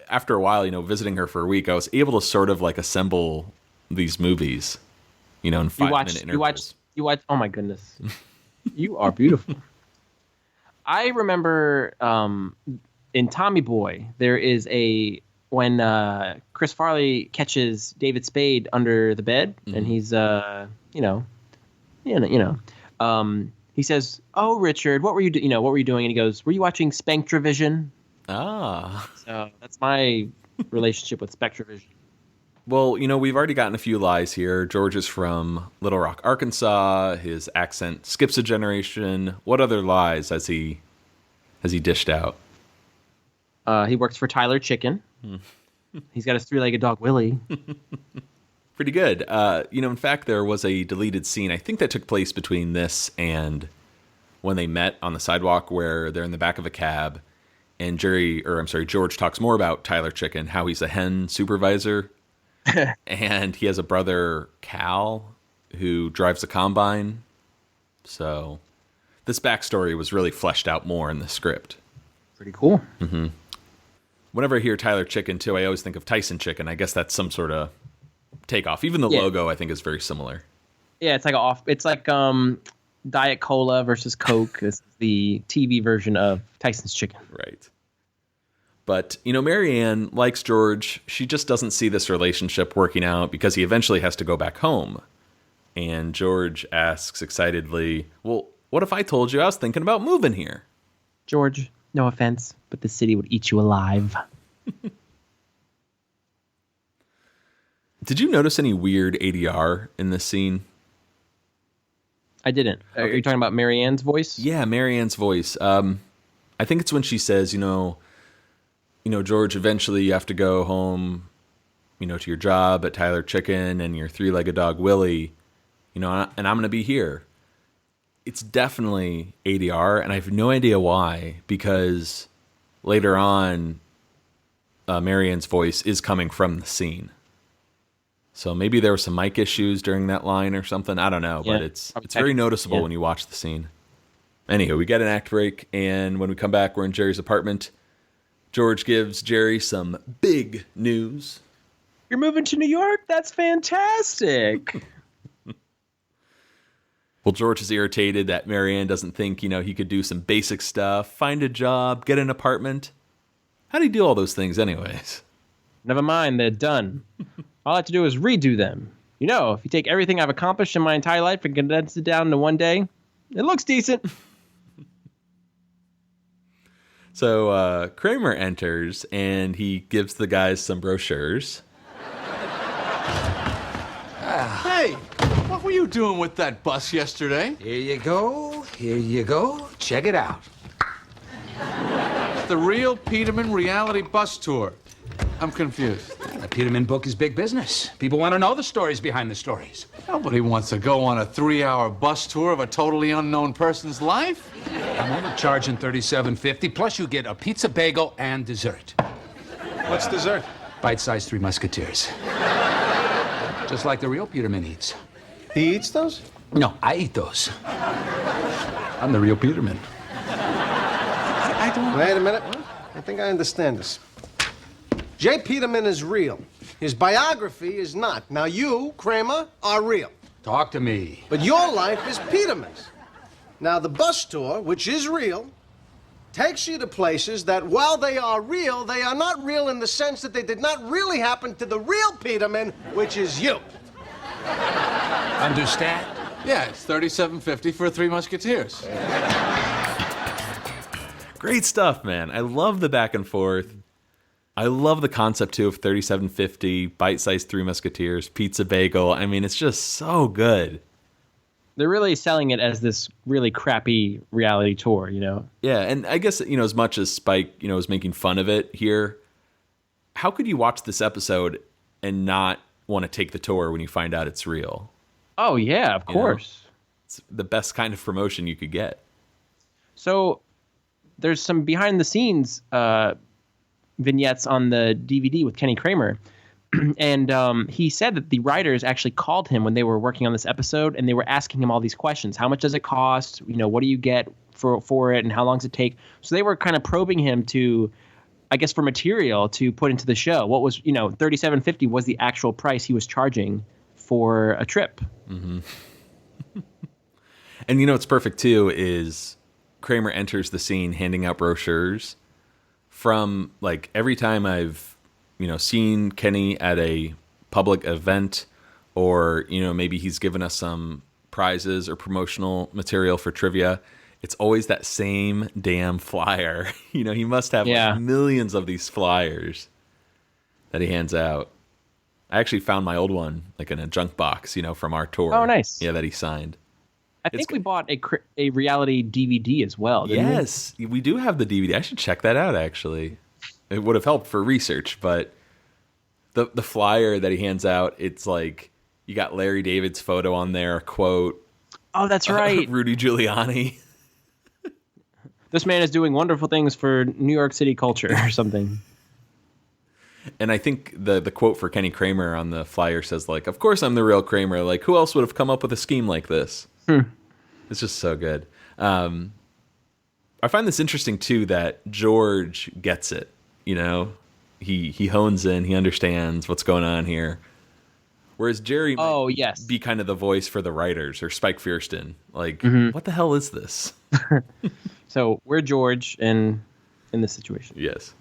after a while, visiting her for a week, I was able to sort of like assemble these movies, in 5-minute intervals. You watch, oh my goodness. You are beautiful. I remember in Tommy Boy, there is when Chris Farley catches David Spade under the bed, and he's, he says, "Oh, Richard, what were you doing?" And he goes, "Were you watching SpectraVision?" Ah. So that's my relationship with SpectraVision. Well, we've already gotten a few lies here. George is from Little Rock, Arkansas. His accent skips a generation. What other lies has he dished out? He works for Tyler Chicken. He's got his 3-legged dog, Willie. Pretty good. In fact, there was a deleted scene, I think that took place between this and when they met on the sidewalk where they're in the back of a cab and George talks more about Tyler Chicken, how he's a hen supervisor and he has a brother, Cal, who drives a combine. So this backstory was really fleshed out more in the script. Pretty cool. Mm-hmm. Whenever I hear Tyler Chicken, too, I always think of Tyson Chicken. I guess that's some sort of takeoff. Even the logo, I think, is very similar. Yeah, it's like Diet Cola versus Coke. This is the TV version of Tyson's Chicken. Right. But, Marianne likes George. She just doesn't see this relationship working out because he eventually has to go back home. And George asks excitedly, well, what if I told you I was thinking about moving here? George, no offense, but the city would eat you alive. Did you notice any weird ADR in this scene? I didn't. Okay. Are you talking about Marianne's voice? Yeah, Marianne's voice. I think it's when she says, George, eventually you have to go home, to your job at Tyler Chicken and your three-legged dog, Willie, and I'm going to be here. It's definitely ADR, and I have no idea why, because later on, Marianne's voice is coming from the scene. So maybe there were some mic issues during that line or something. I don't know, but it's very noticeable when you watch the scene. Anywho, we get an act break, and when we come back, we're in Jerry's apartment. George gives Jerry some big news. You're moving to New York? That's fantastic. Well, George is irritated that Marianne doesn't think, he could do some basic stuff, find a job, get an apartment. How do you do all those things anyways? Never mind, they're done. All I have to do is redo them. If you take everything I've accomplished in my entire life and condense it down into one day, it looks decent. So Kramer enters, and he gives the guys some brochures. Hey, what were you doing with that bus yesterday? Here you go. Here you go. Check it out. The Real Peterman Reality Bus Tour. I'm confused. The Peterman book is big business. People want to know the stories behind the stories. Nobody wants to go on a 3-hour bus tour of a totally unknown person's life. I'm only charging $37.50, plus you get a pizza bagel and dessert. What's dessert? Bite-sized Three Musketeers. Just like the real Peterman eats. He eats those? No, I eat those. I'm the real Peterman. I don't... Wait a minute. I think I understand this. J. Peterman is real. His biography is not. Now you, Kramer, are real. Talk to me. But your life is Peterman's. Now the bus tour, which is real, takes you to places that, while they are real, they are not real in the sense that they did not really happen to the real Peterman, which is you. Understand? Yeah, it's $37.50 for Three Musketeers. Great stuff, man. I love the back and forth. I love the concept, too, of $37.50, bite-sized Three Musketeers, pizza bagel. I mean, it's just so good. They're really selling it as this really crappy reality tour, Yeah, and I guess, as much as Spike, is making fun of it here, how could you watch this episode and not want to take the tour when you find out it's real? Oh, yeah, of course. It's the best kind of promotion you could get. So there's some behind-the-scenes vignettes on the DVD with Kenny Kramer. And he said that the writers actually called him when they were working on this episode, and they were asking him all these questions. How much does it cost? What do you get for it, and how long does it take? So they were kind of probing him to, I guess, for material to put into the show. What was, $37.50 was the actual price he was charging for a trip. Mm-hmm. And what's perfect, too, is Kramer enters the scene handing out brochures. From, every time I've, seen Kenny at a public event, or, maybe he's given us some prizes or promotional material for trivia, it's always that same damn flyer. He must have millions of these flyers that he hands out. I actually found my old one, in a junk box, from our tour. Oh, nice. Yeah, that he signed. I think we bought a reality DVD as well, didn't Yes, we do have the DVD. I should check that out, actually. It would have helped for research, but the flyer that he hands out, it's like you got Larry David's photo on there, a quote. Oh, that's right. Rudy Giuliani. This man is doing wonderful things for New York City culture or something. And I think the quote for Kenny Kramer on the flyer says, like, of course I'm the real Kramer. Like, who else would have come up with a scheme like this? It's just so good. I find this interesting, too, that George gets it. You know, he hones in. He understands what's going on here. Whereas Jerry might be kind of the voice for the writers, or Spike Fierstein. Like, what the hell is this? So we're George in this situation. Yes.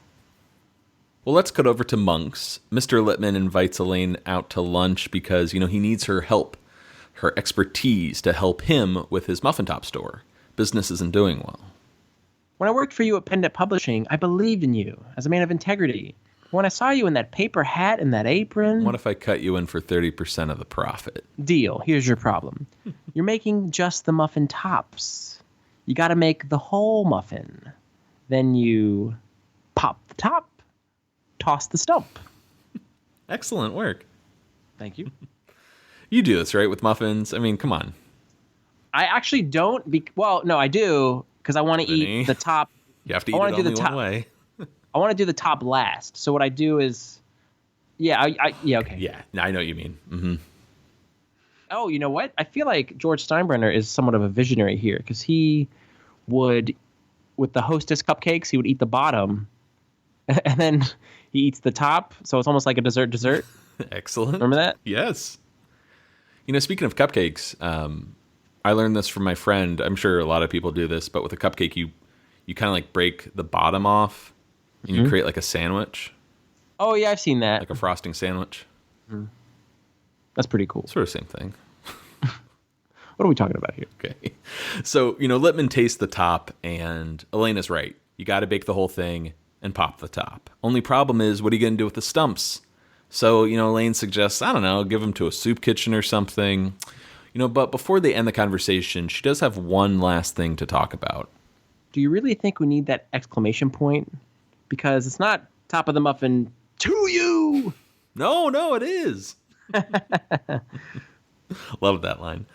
Well, let's cut over to Monk's. Mr. Lippman invites Elaine out to lunch because, you know, he needs her help, her expertise to help him with his Muffin Top store. Business isn't doing well. When I worked for you at Pendant Publishing, I believed in you as a man of integrity. When I saw you in that paper hat and that apron... What if I cut you in for 30% of the profit? Deal. Here's your problem. You're making just the muffin tops. You got to make the whole muffin. Then you pop the top, toss the stump. Excellent work. Thank you. You do this, right, with muffins? I mean, come on. I actually don't. Well, no, I do, because I want to eat the top. You have to eat it only one way. I want to do the top last. So what I do is, okay. Yeah, I know what you mean. Mm-hmm. Oh, you know what? I feel like George Steinbrenner is somewhat of a visionary here, because he would, with the Hostess cupcakes, he would eat the bottom, and then he eats the top. So it's almost like a dessert. Excellent. Remember that? Yes. You know, speaking of cupcakes, I learned this from my friend. I'm sure a lot of people do this, but with a cupcake, you kind of like break the bottom off, and you create like a sandwich. Oh, yeah, I've seen that. Like a frosting sandwich. That's pretty cool. Sort of same thing. What are we talking about here? Okay. So, you know, Lippman tastes the top, and Elena's right. You got to bake the whole thing and pop the top. Only problem is, what are you going to do with the stumps? So, you know, Elaine suggests, I don't know, give them to a soup kitchen or something. You know, but before they end the conversation, she does have one last thing to talk about. Do you really think we need that exclamation point? Because it's not top of the muffin to you. No, it is. Love that line.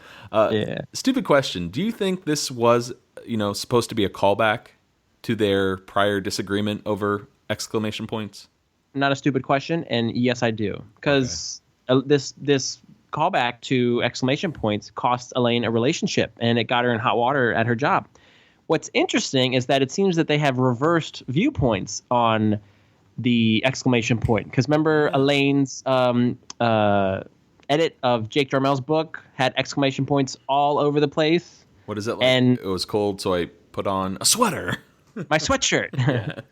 Stupid question. Do you think this was, you know, supposed to be a callback to their prior disagreement over exclamation points? Not a stupid question, and yes, I do. Because this callback to exclamation points cost Elaine a relationship, and it got her in hot water at her job. What's interesting is that it seems that they have reversed viewpoints on the exclamation point. Because remember, Elaine's edit of Jake Jarmel's book had exclamation points all over the place. What is it like? And it was cold, so I put on a sweater. My sweatshirt.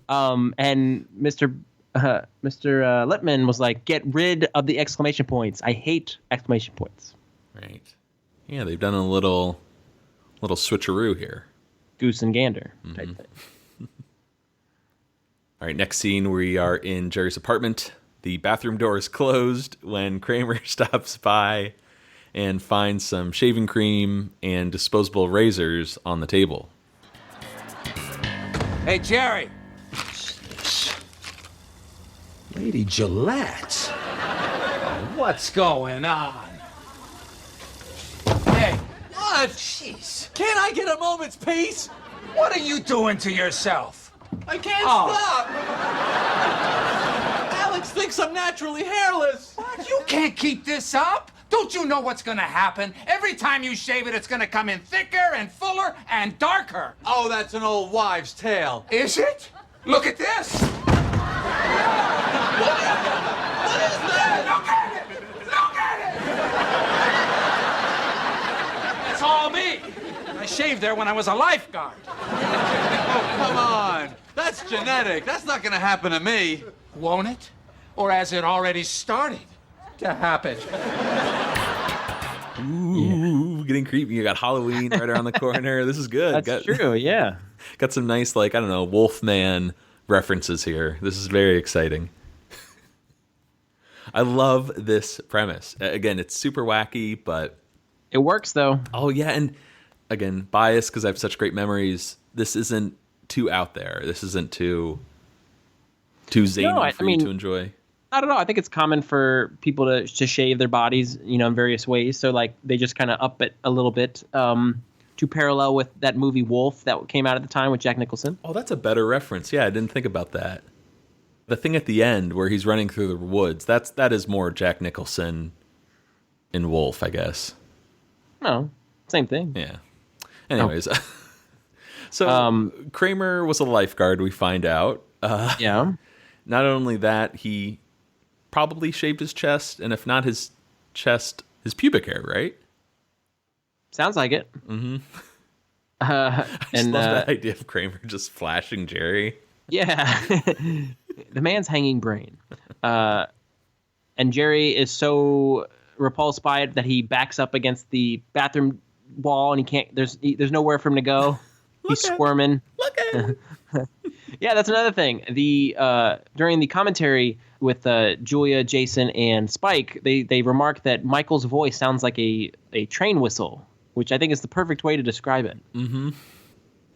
And Mr. Lippman was like, get rid of the exclamation points. I hate exclamation points. Right. Yeah, they've done a little switcheroo here. Goose and gander type thing. All right, next scene, we are in Jerry's apartment. The bathroom door is closed when Kramer stops by and finds some shaving cream and disposable razors on the table. Hey, Jerry. Lady Gillette. What's going on? Hey, what? Jeez. Can't I get a moment's peace? What are you doing to yourself? I can't stop. Alex thinks I'm naturally hairless. What? You can't keep this up. Don't you know what's gonna happen? Every time you shave it, it's gonna come in thicker and fuller and darker. Oh, that's an old wives' tale. Is it? Look at this. What is that? Look at it! Look at it! It's all me. I shaved there when I was a lifeguard. Oh, come on. That's genetic. That's not going to happen to me. Won't it? Or has it already started to happen? Ooh, getting creepy. You got Halloween right around the corner. This is good. That's true, yeah. Got some nice, like, I don't know, Wolfman references here. This is very exciting. I love this premise. Again, it's super wacky, but... It works, though. Oh, yeah, and again, biased because I have such great memories. This isn't too out there. This isn't too zany for you to enjoy. Not at all. I think it's common for people to shave their bodies, in various ways. So like they just kind of up it a little bit to parallel with that movie Wolf that came out at the time with Jack Nicholson. Oh, that's a better reference. Yeah, I didn't think about that. The thing at the end where he's running through the woods, that is more Jack Nicholson in Wolf, I guess. No, same thing. Yeah. Anyways, so Kramer was a lifeguard, we find out. Yeah. Not only that, he probably shaved his chest, and if not his chest, his pubic hair, right? Sounds like it. Mm-hmm. I just love that idea of Kramer just flashing Jerry. Yeah. The man's hanging brain. And Jerry is so repulsed by it that he backs up against the bathroom wall, and he can't. There's nowhere for him to go. He's squirming. Look at him. Yeah, that's another thing. During the commentary with Julia, Jason, and Spike, they remark that Michael's voice sounds like a train whistle, which I think is the perfect way to describe it. Mm-hmm.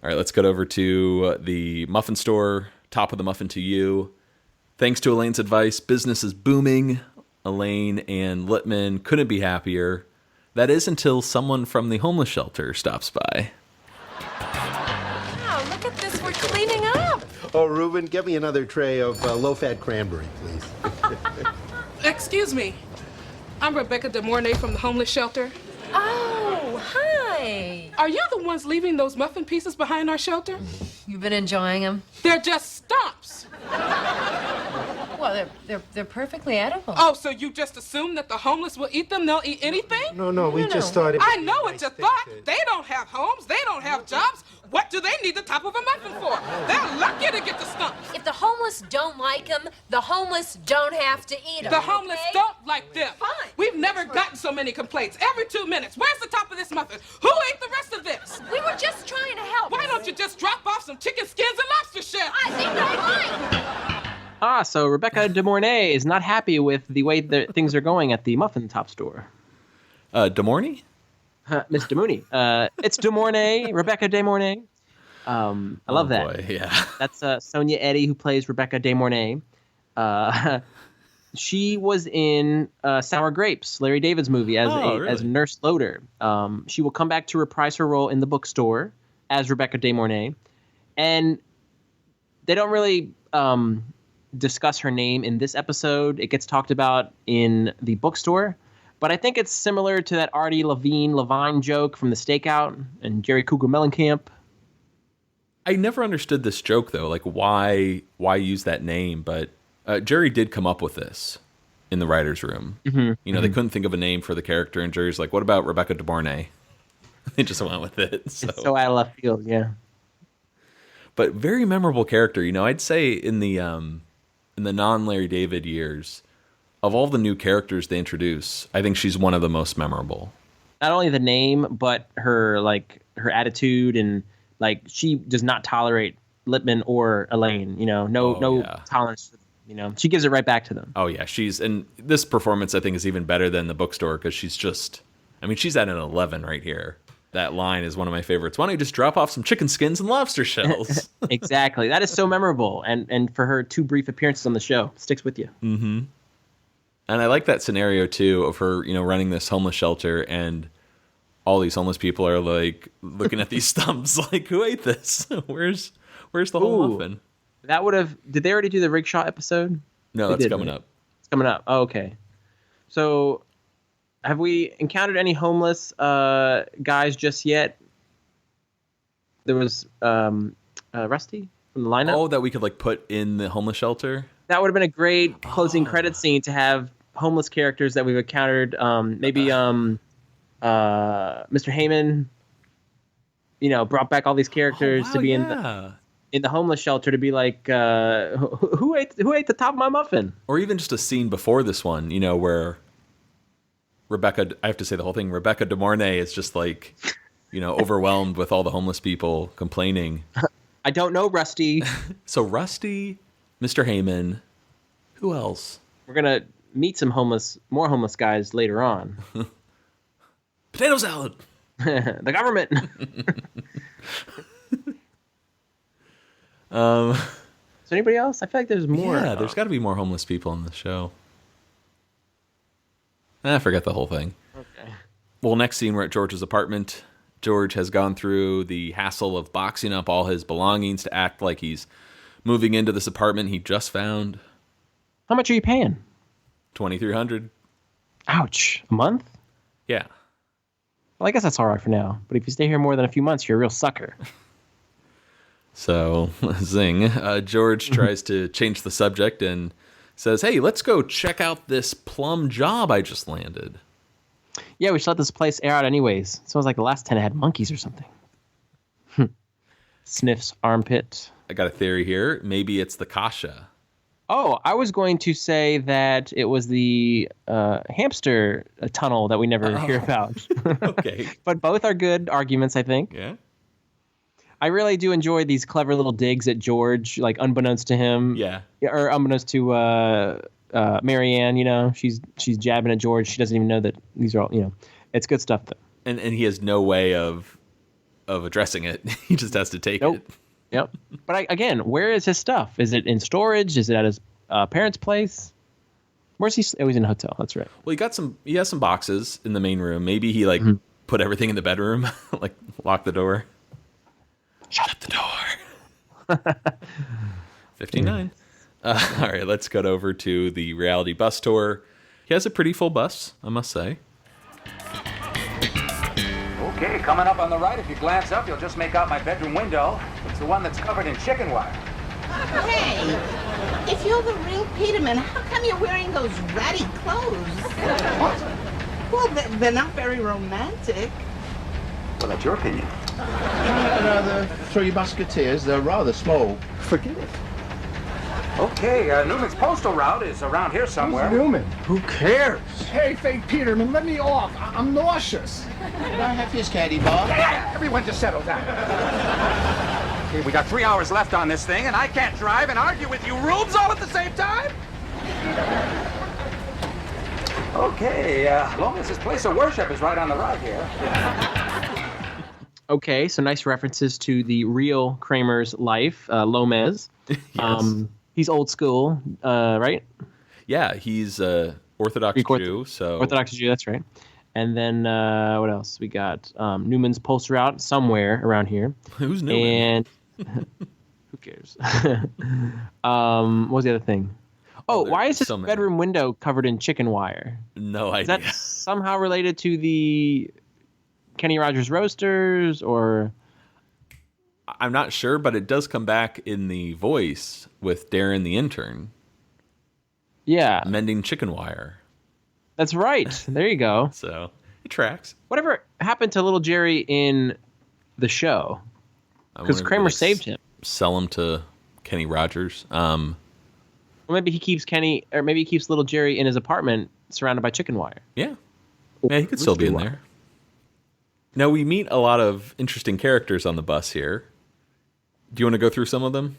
All right, let's get over to the muffin store. Top of the muffin to you. Thanks to Elaine's advice, business is booming. Elaine and Littman couldn't be happier. That is until someone from the homeless shelter stops by. Wow, look at this. We're cleaning up. Oh, Reuben, get me another tray of low-fat cranberry, please. Excuse me. I'm Rebecca De Mornay from the homeless shelter. Oh, hi. Are you the ones leaving those muffin pieces behind our shelter? You've been enjoying them? They're just stumps. Well, they're perfectly edible. Oh, so you just assume that the homeless will eat them? They'll eat anything? No, we just thought it... I know what you thought. They don't have homes. They don't have jobs. What do they need the top of a muffin for? They're lucky to get the stumps. If the homeless don't like them, the homeless don't have to eat them. The homeless don't like them. Fine. We've never gotten so many complaints. Every 2 minutes. Where's the top of this muffin? Who ate the rest of this? We were just trying to help. Why don't you just drop off some chicken skins and lobster shells? I think I might. So Rebecca De Mornay is not happy with the way that things are going at the Muffin Top store. De Mornay? Miss De Mooney. It's De Mornay, Rebecca De Mornay. I love that. Boy, yeah. That's Sonia Eddy, who plays Rebecca De Mornay. She was in Sour Grapes, Larry David's movie, as Nurse Loader. She will come back to reprise her role in the bookstore as Rebecca De Mornay. And they don't really discuss her name in this episode. It gets talked about in the bookstore. But I think it's similar to that Artie Levine joke from The Stakeout and Jerry Cougar Mellencamp. I never understood this joke, though. Like, why use that name? But Jerry did come up with this in the writer's room. Mm-hmm. They couldn't think of a name for the character, and Jerry's like, what about Rebecca De Mornay? They just went with it. So. It's so out of left field, yeah. But very memorable character. I'd say in the non-Larry David years, of all the new characters they introduce, I think she's one of the most memorable. Not only the name, but her attitude, and she does not tolerate Littman or Elaine. No tolerance. She gives it right back to them. Oh yeah, and this performance I think is even better than the bookstore because she's at an 11 right here. That line is one of my favorites. Why don't you just drop off some chicken skins and lobster shells? Exactly. That is so memorable. And for her 2 brief appearances on the show, sticks with you. Mm-hmm. And I like that scenario, too, of her, running this homeless shelter, and all these homeless people are, looking at these stumps, who ate this? Where's the whole muffin? That would have... Did they already do the Rickshaw episode? No, that's coming up. It's coming up. Oh, okay. So... Have we encountered any homeless guys just yet? There was Rusty from the lineup. Oh, that we could put in the homeless shelter? That would have been a great closing credit scene to have homeless characters that we've encountered. Maybe Mr. Heyman, brought back all these characters to be in the homeless shelter to be like, who ate the top of my muffin? Or even just a scene before this one, where... Rebecca, I have to say the whole thing. Rebecca De Mornay is just overwhelmed with all the homeless people complaining. I don't know, Rusty. So Rusty, Mr. Heyman, who else? We're gonna meet more homeless guys later on. Potato salad. The government. there anybody else? I feel like there's more. Yeah, there's got to be more homeless people in the show. I forget the whole thing. Okay. Well, next scene, we're at George's apartment. George has gone through the hassle of boxing up all his belongings to act like he's moving into this apartment he just found. How much are you paying? $2,300. Ouch. A month? Yeah. Well, I guess that's all right for now. But if you stay here more than a few months, you're a real sucker. So, zing. George tries to change the subject and says, hey, let's go check out this plum job I just landed. Yeah, we should let this place air out anyways. It smells like the last tenant had monkeys or something. Sniffs armpit. I got a theory here. Maybe it's the kasha. Oh, I was going to say that it was the hamster tunnel that we never hear about. Okay. But both are good arguments, I think. Yeah. I really do enjoy these clever little digs at George, like unbeknownst to him. Yeah. Or unbeknownst to Marianne, you know. She's jabbing at George. She doesn't even know that these are all, you know. It's good stuff, though. And he has no way of addressing it. He just has to take it. Yep. But again, where is his stuff? Is it in storage? Is it at his parents' place? Where's he? Oh, he's in a hotel. That's right. Well, he has some boxes in the main room. Maybe he put everything in the bedroom, like lock the door. Shut the door. 59. All right, let's go over to the reality bus tour. He has a pretty full bus, I must say. Okay, coming up on the right, if you glance up, you'll just make out my bedroom window. It's the one that's covered in chicken wire. Hey, if you're the real Peterman, how come you're wearing those ratty clothes? What? Well, they're not very romantic. Well, that's your opinion. The Three Musketeers, they're rather small. Forget it. Okay, Newman's postal route is around here somewhere. Who's Newman? Who cares? Hey, fake Peterman, let me off. I'm nauseous. Can I have his caddy bar? Everyone just settle down. Okay, we got 3 hours left on this thing, and I can't drive and argue with you rubes all at the same time? Okay, as long as this place of worship is right on the right here. Okay, so nice references to the real Kramer's life, Lomez. Yes. He's old school, right? Yeah, he's Orthodox Jew. So Orthodox Jew, that's right. And then what else? We got Newman's poster out somewhere around here. Who's Newman? And who cares? What was the other thing? Oh, why is his bedroom window covered in chicken wire? No idea. Is that somehow related to the Kenny Rogers Roasters, or? I'm not sure, but it does come back in the voice with Darren the intern. Yeah. Mending chicken wire. That's right. There you go. So it tracks. Whatever happened to little Jerry in the show? Because Kramer saved him. Sell him to Kenny Rogers. Well, maybe he keeps Kenny, or maybe he keeps little Jerry in his apartment surrounded by chicken wire. Yeah. Yeah, he could still be in there. Now, we meet a lot of interesting characters on the bus here. Do you want to go through some of them?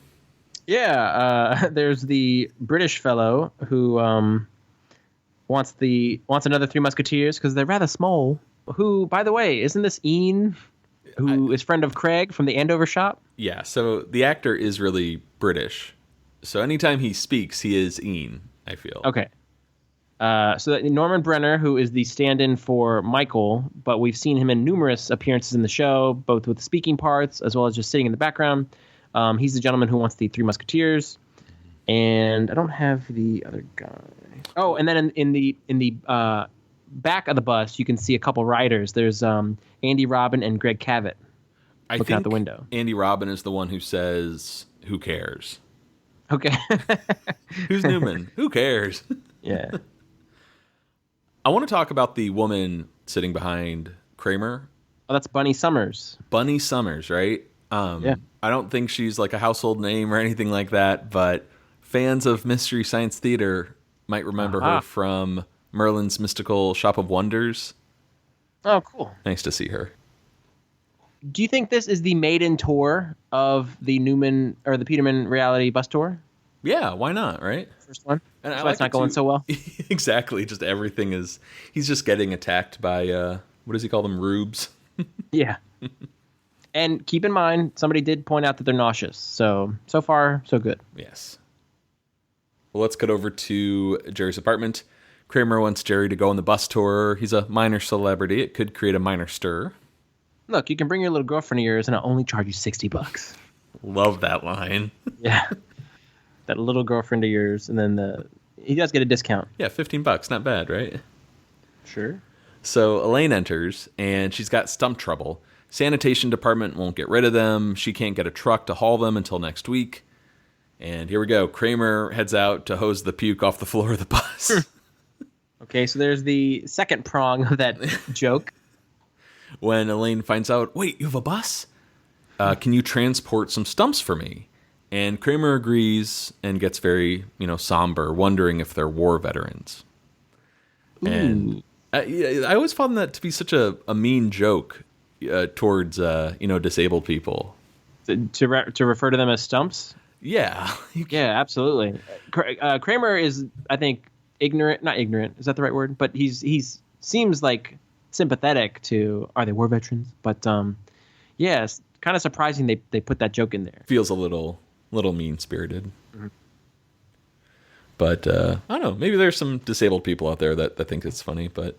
Yeah, there's the British fellow who wants another Three Musketeers because they're rather small. Who, by the way, isn't this Ian, who is friend of Craig from the Andover shop? Yeah, so the actor is really British. So anytime he speaks, he is Ian, I feel. Okay. So Norman Brenner, who is the stand-in for Michael, but we've seen him in numerous appearances in the show, both with speaking parts as well as just sitting in the background. He's the gentleman who wants the Three Musketeers, and I don't have the other guy. Oh, and then in the back of the bus, you can see a couple riders. There's Andy Robin and Greg Cavett looking out the window. Andy Robin is the one who says, "Who cares?" Okay. Who's Newman? Who cares? Yeah. I want to talk about the woman sitting behind Kramer. Oh, that's Bunny Summers. Bunny Summers, right? Yeah. I don't think she's like a household name or anything like that, but fans of Mystery Science Theater might remember her from Merlin's Mystical Shop of Wonders. Oh, cool. Nice to see her. Do you think this is the maiden tour of the Newman or the Peterman reality bus tour? Yeah, why not, right? First one. And so that's not going so well. Exactly. Just everything is. He's just getting attacked by what does he call them? Rubes. Yeah. And keep in mind, somebody did point out that they're nauseous. So far, so good. Yes. Well, let's cut over to Jerry's apartment. Kramer wants Jerry to go on the bus tour. He's a minor celebrity. It could create a minor stir. Look, you can bring your little girlfriend of yours, and I'll only charge you $60. Love that line. Yeah. That little girlfriend of yours, and then he does get a discount. Yeah, $15. Not bad, right? Sure. So Elaine enters, and she's got stump trouble. Sanitation department won't get rid of them. She can't get a truck to haul them until next week. And here we go. Kramer heads out to hose the puke off the floor of the bus. Okay, so there's the second prong of that joke. When Elaine finds out, wait, you have a bus? Can you transport some stumps for me? And Kramer agrees and gets very, somber, wondering if they're war veterans. Ooh. And I always found that to be such a mean joke towards, disabled people. To refer to them as stumps? Yeah. Yeah, absolutely. Kramer is, I think, not ignorant. Is that the right word? But he's seems like sympathetic to, are they war veterans? But, yeah, it's kind of surprising they put that joke in there. Feels a little mean-spirited. Mm-hmm. But, I don't know. Maybe there's some disabled people out there that think it's funny, but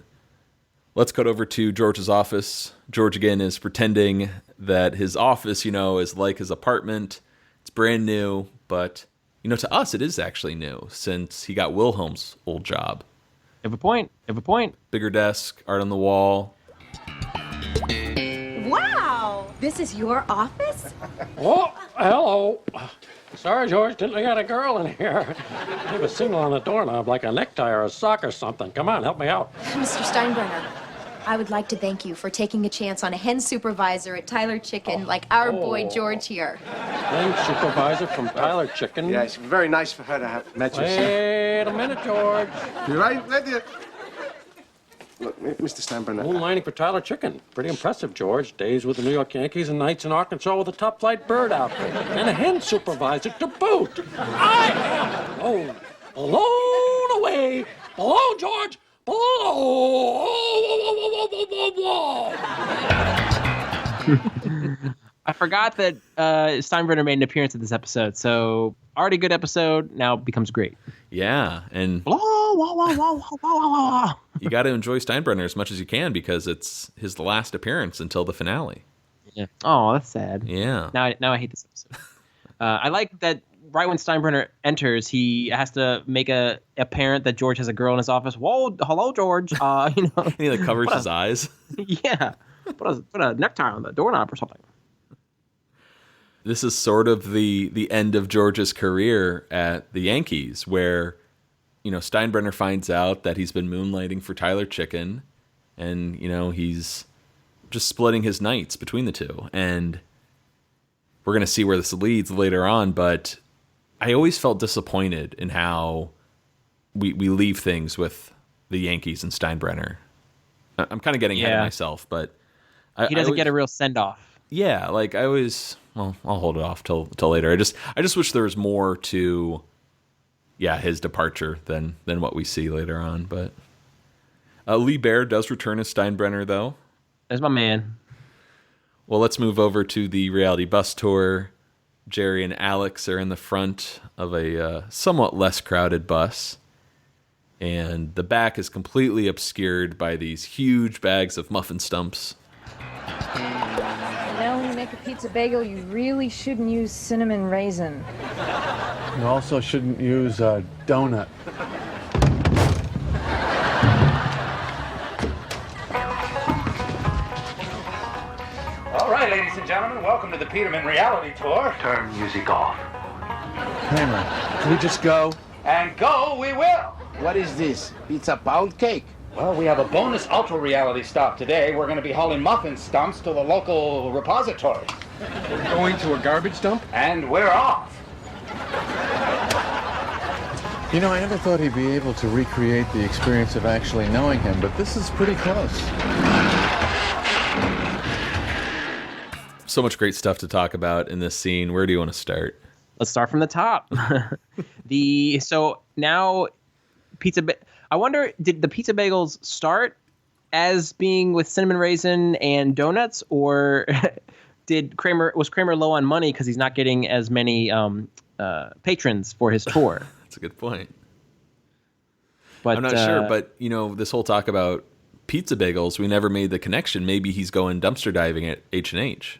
let's cut over to George's office. George, again, is pretending that his office, is like his apartment. It's brand new, but, to us, it is actually new since he got Wilhelm's old job. You have a point. Bigger desk, art on the wall. Wow! This is your office? Oh, hello. Sorry, George, didn't I got a girl in here? Leave a signal on the doorknob like a necktie or a sock or something. Come on, help me out. Mr. Steinbrenner, I would like to thank you for taking a chance on a hen supervisor at Tyler Chicken like our boy George here. Hen supervisor from Tyler Chicken? Yeah, it's very nice for her to have met you. Wait a minute, George. You're right with you. Look, Mr. Steinbrenner. Moonlighting for Tyler Chicken. Pretty impressive, George. Days with the New York Yankees and nights in Arkansas with a top-flight bird outfit. And a hen supervisor to boot. I am blown away. Blown, George. I forgot that Steinbrenner made an appearance in this episode, so already good episode, now becomes great. Yeah, and you got to enjoy Steinbrenner as much as you can because it's his last appearance until the finale. Yeah. Oh, that's sad. Yeah. Now I hate this episode. I like that right when Steinbrenner enters, he has to make a apparent that George has a girl in his office. Whoa, hello, George. He like covers his eyes. Yeah. Put a necktie on the doorknob or something. This is sort of the end of George's career at the Yankees, where, Steinbrenner finds out that he's been moonlighting for Tyler Chicken, and, he's just splitting his nights between the two. And we're going to see where this leads later on, but I always felt disappointed in how we leave things with the Yankees and Steinbrenner. I'm kind of getting ahead of myself, but he doesn't get a real send-off. Yeah, like I always... Well, I'll hold it off till later. I just wish there was more to, his departure than what we see later on. But Lee Baer does return as Steinbrenner, though. There's my man. Well, let's move over to the reality bus tour. Jerry and Alex are in the front of a somewhat less crowded bus, and the back is completely obscured by these huge bags of muffin stumps. When you make a pizza bagel, you really shouldn't use cinnamon raisin. You also shouldn't use a donut. All right, ladies and gentlemen, welcome to the Peterman Reality Tour. Turn music off. Kramer, can we just go? And go we will. What is this? Pizza pound cake? Well, we have a bonus ultra-reality stop today. We're going to be hauling muffin stumps to the local repository. We're going to a garbage dump? And we're off. I never thought he'd be able to recreate the experience of actually knowing him, but this is pretty close. So much great stuff to talk about in this scene. Where do you want to start? Let's start from the top. So now I wonder, did the pizza bagels start as being with cinnamon raisin and donuts, or was Kramer low on money because he's not getting as many patrons for his tour? That's a good point. But, I'm not sure, but this whole talk about pizza bagels, we never made the connection. Maybe he's going dumpster diving at H&H.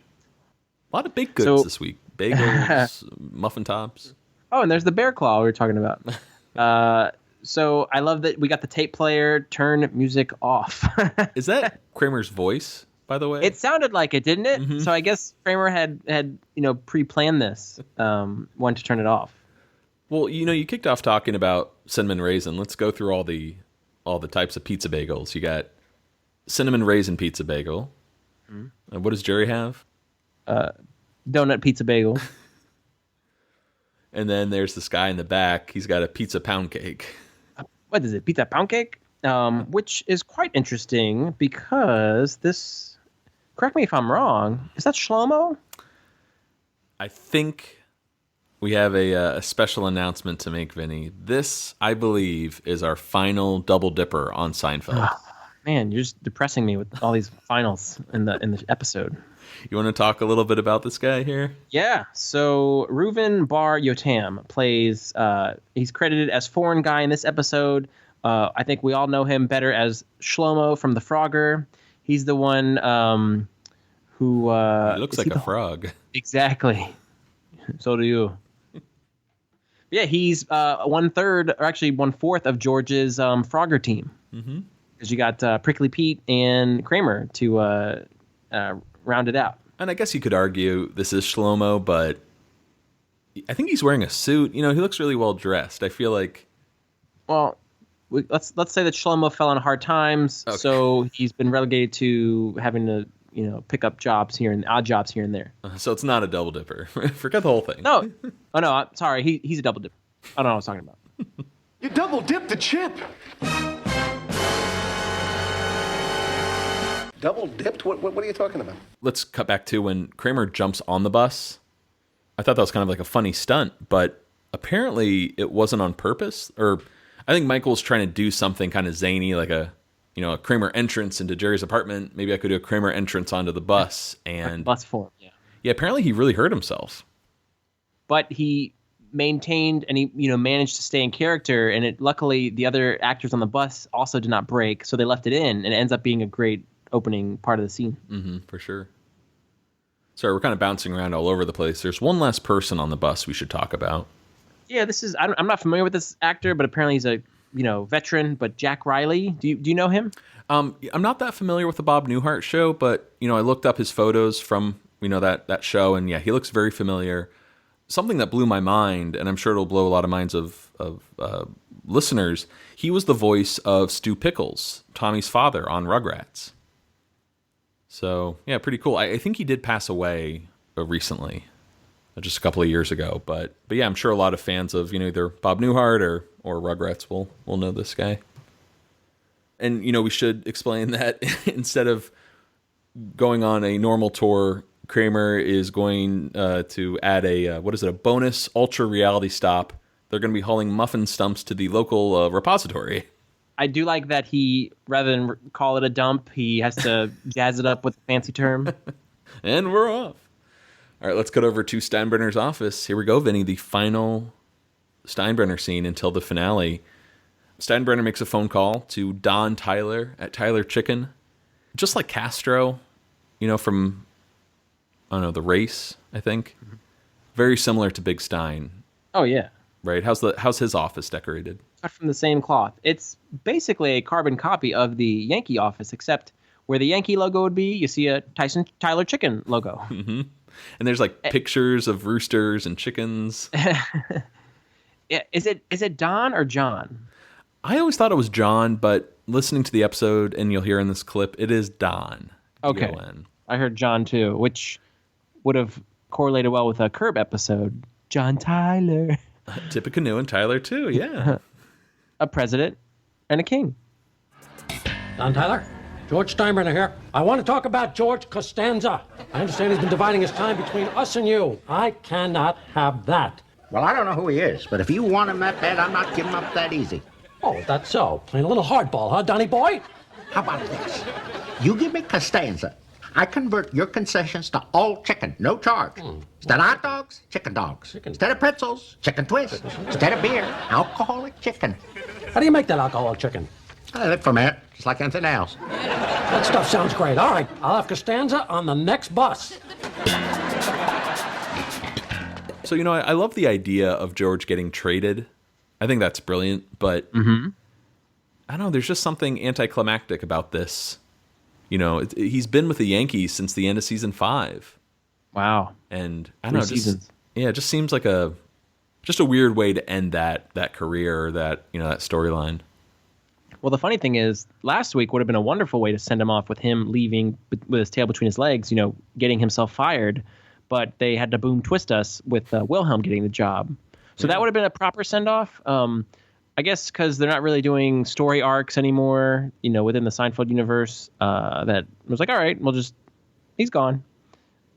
A lot of baked goods this week. Bagels, Muffin Tops. Oh, and there's the bear claw we were talking about. So I love that we got the tape player, turn music off. Is that Kramer's voice, by the way? It sounded like it, didn't it? Mm-hmm. So I guess Kramer had pre-planned this, when to turn it off. Well, you kicked off talking about cinnamon raisin. Let's go through all the types of pizza bagels. You got cinnamon raisin pizza bagel. Mm-hmm. What does Jerry have? Donut pizza bagel. And then there's this guy in the back. He's got a pizza pound cake. What is it? Pizza pound cake? Which is quite interesting because this, correct me if I'm wrong, is that Shlomo? I think we have a special announcement to make, Vinny. This, I believe, is our final double dipper on Seinfeld. Man, you're just depressing me with all these finals in the episode. You want to talk a little bit about this guy here? Yeah. So Reuven Bar Yotam plays. He's credited as foreign guy in this episode. I think we all know him better as Shlomo from The Frogger. He's the one who he looks like a frog. Exactly. So do you. Yeah, he's 1/3, or actually 1/4 of George's Frogger team. Mm-hmm. Because you got Prickly Pete and Kramer to round it out. And I guess you could argue this is Shlomo, but I think he's wearing a suit. He looks really well dressed. I feel like. Well, let's say that Shlomo fell on hard times, so he's been relegated to having to pick up jobs here and odd jobs here and there. So it's not a double dipper. Forget the whole thing. No, I'm sorry. He's a double dipper. I don't know what I was talking about. You double dipped the chip. Double dipped? What are you talking about? Let's cut back to when Kramer jumps on the bus. I thought that was kind of like a funny stunt, but apparently it wasn't on purpose. Or I think Michael's trying to do something kind of zany, like a Kramer entrance into Jerry's apartment. Maybe I could do a Kramer entrance onto the bus. And bus form, yeah. Yeah, apparently he really hurt himself. But he maintained and he managed to stay in character, and luckily the other actors on the bus also did not break, so they left it in, and it ends up being a great opening part of the scene. Mm-hmm, for sure. Sorry, we're kind of bouncing around all over the place. There's one last person on the bus we should talk about. Yeah, I'm not familiar with this actor, but apparently he's a veteran. But Jack Riley, do you know him? I'm not that familiar with the Bob Newhart show, but I looked up his photos from that show, and yeah, he looks very familiar. Something that blew my mind, and I'm sure it'll blow a lot of minds of listeners. He was the voice of Stu Pickles, Tommy's father on Rugrats. So, yeah, pretty cool. I think he did pass away recently, just a couple of years ago. But yeah, I'm sure a lot of fans of either Bob Newhart or Rugrats will know this guy. And, we should explain that instead of going on a normal tour, Kramer is going to add a bonus ultra reality stop. They're going to be hauling muffin stumps to the local repository. I do like that he, rather than call it a dump, he has to jazz it up with a fancy term. And we're off. All right, let's cut over to Steinbrenner's office. Here we go, Vinny, the final Steinbrenner scene until the finale. Steinbrenner makes a phone call to Don Tyler at Tyler Chicken. Just like Castro, from, I don't know, The Race, I think. Mm-hmm. Very similar to Big Stein. Oh, yeah. Right, how's his office decorated? Cut from the same cloth. It's basically a carbon copy of the Yankee office, except where the Yankee logo would be, you see a Tyler Chicken logo. Mm-hmm. And there's like pictures of roosters and chickens. Yeah, is it Don or John? I always thought it was John, but listening to the episode, and you'll hear in this clip, it is Don. Okay. D-O-N. I heard John too, which would have correlated well with a Curb episode. John Tyler. Tippecanoe and Tyler too, yeah. A president and a king. Don Tyler, George Steinbrenner here. I want to talk about George Costanza. I understand he's been dividing his time between us and you. I cannot have that. Well, I don't know who he is, but if you want him that bad, I'm not giving up that easy. Oh, that's so. Playing a little hardball, huh, Donny boy? How about this? You give me Costanza, I convert your concessions to all chicken, no charge. Instead of hot dogs, chicken dogs. Instead of pretzels, chicken twists. Instead of beer, alcoholic chicken. How do you make that alcoholic chicken? I live from it, just like anything else. That stuff sounds great. All right, I'll have Costanza on the next bus. So, I love the idea of George getting traded. I think that's brilliant, but I don't know, there's just something anticlimactic about this. He's been with the Yankees since the end of season 5. Wow. And I don't know, seasons. It just seems like a weird way to end that career or that storyline. Well, the funny thing is, last week would have been a wonderful way to send him off with him leaving with his tail between his legs, getting himself fired. But they had to boom twist us with Wilhelm getting the job. So that would have been a proper send-off. I guess because they're not really doing story arcs anymore, within the Seinfeld universe, that was like, all right, he's gone.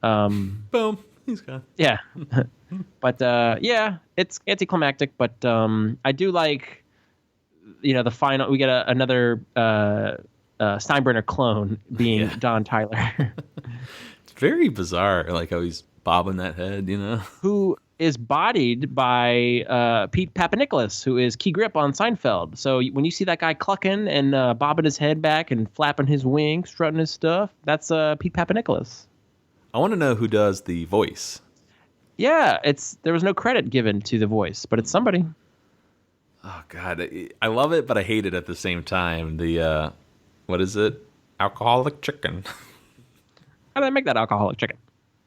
Boom, he's gone. Yeah. But, it's anticlimactic, but I do like, the final, we get another Steinbrenner clone being Don Tyler. It's very bizarre, like how he's bobbing that head, Who is bodied by Pete Papanicholas, who is Key Grip on Seinfeld. So when you see that guy clucking and bobbing his head back and flapping his wings, strutting his stuff, that's Pete Papanicholas. I want to know who does the voice. Yeah, there was no credit given to the voice, but it's somebody. Oh, God. I love it, but I hate it at the same time. The, what is it? Alcoholic chicken. How do they make that alcoholic chicken?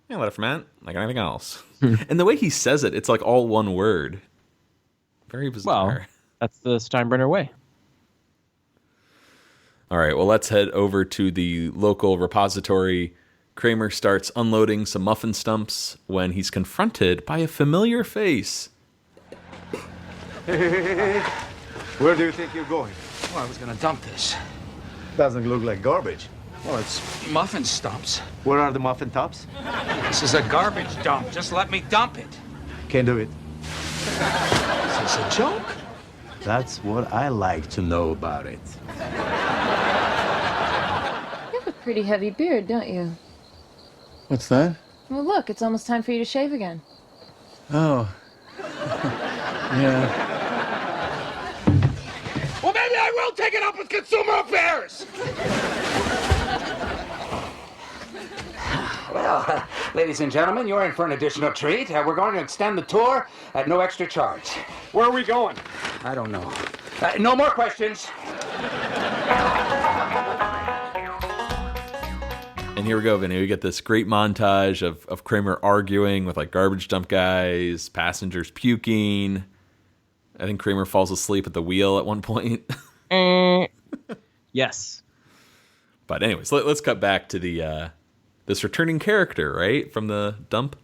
Yeah, let it ferment like anything else. And the way he says it, it's like all one word. Very bizarre. Well, that's the Steinbrenner way. All right, well, let's head over to the local repository. Kramer starts unloading some muffin stumps when he's confronted by a familiar face. Hey. Where do you think you're going? Well, I was gonna dump this. Doesn't look like garbage. Well, it's muffin stumps. Where are the Muffin Tops? This is a garbage dump. Just let me dump it. Can't do it. Is this a joke? That's what I like to know about it. You have a pretty heavy beard, don't you? What's that? Well, look, it's almost time for you to shave again. Oh. Yeah. Well, maybe I will take it up with Consumer Affairs. Well, ladies and gentlemen, you're in for an additional treat. We're going to extend the tour at no extra charge. Where are we going? I don't know. No more questions. And here we go, Vinny. We get this great montage of Kramer arguing with like garbage dump guys, passengers puking. I think Kramer falls asleep at the wheel at one point. Yes. But anyways, let's cut back to the this returning character, right, from the dump.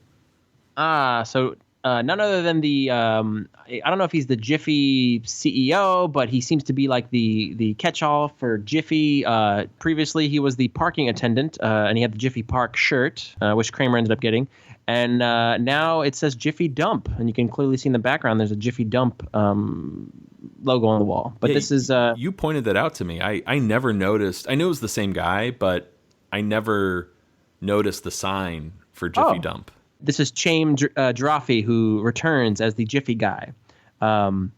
So none other than the I don't know if he's the Jiffy CEO, but he seems to be like the catch-all for Jiffy. Previously, he was the parking attendant, and he had the Jiffy Park shirt, which Kramer ended up getting. And now it says Jiffy Dump, and you can clearly see in the background there's a Jiffy Dump logo on the wall. But this is you pointed that out to me. I never noticed. I knew it was the same guy, but I never noticed the sign for Jiffy Dump. This is Chaim Jaffe, who returns as the Jiffy guy. And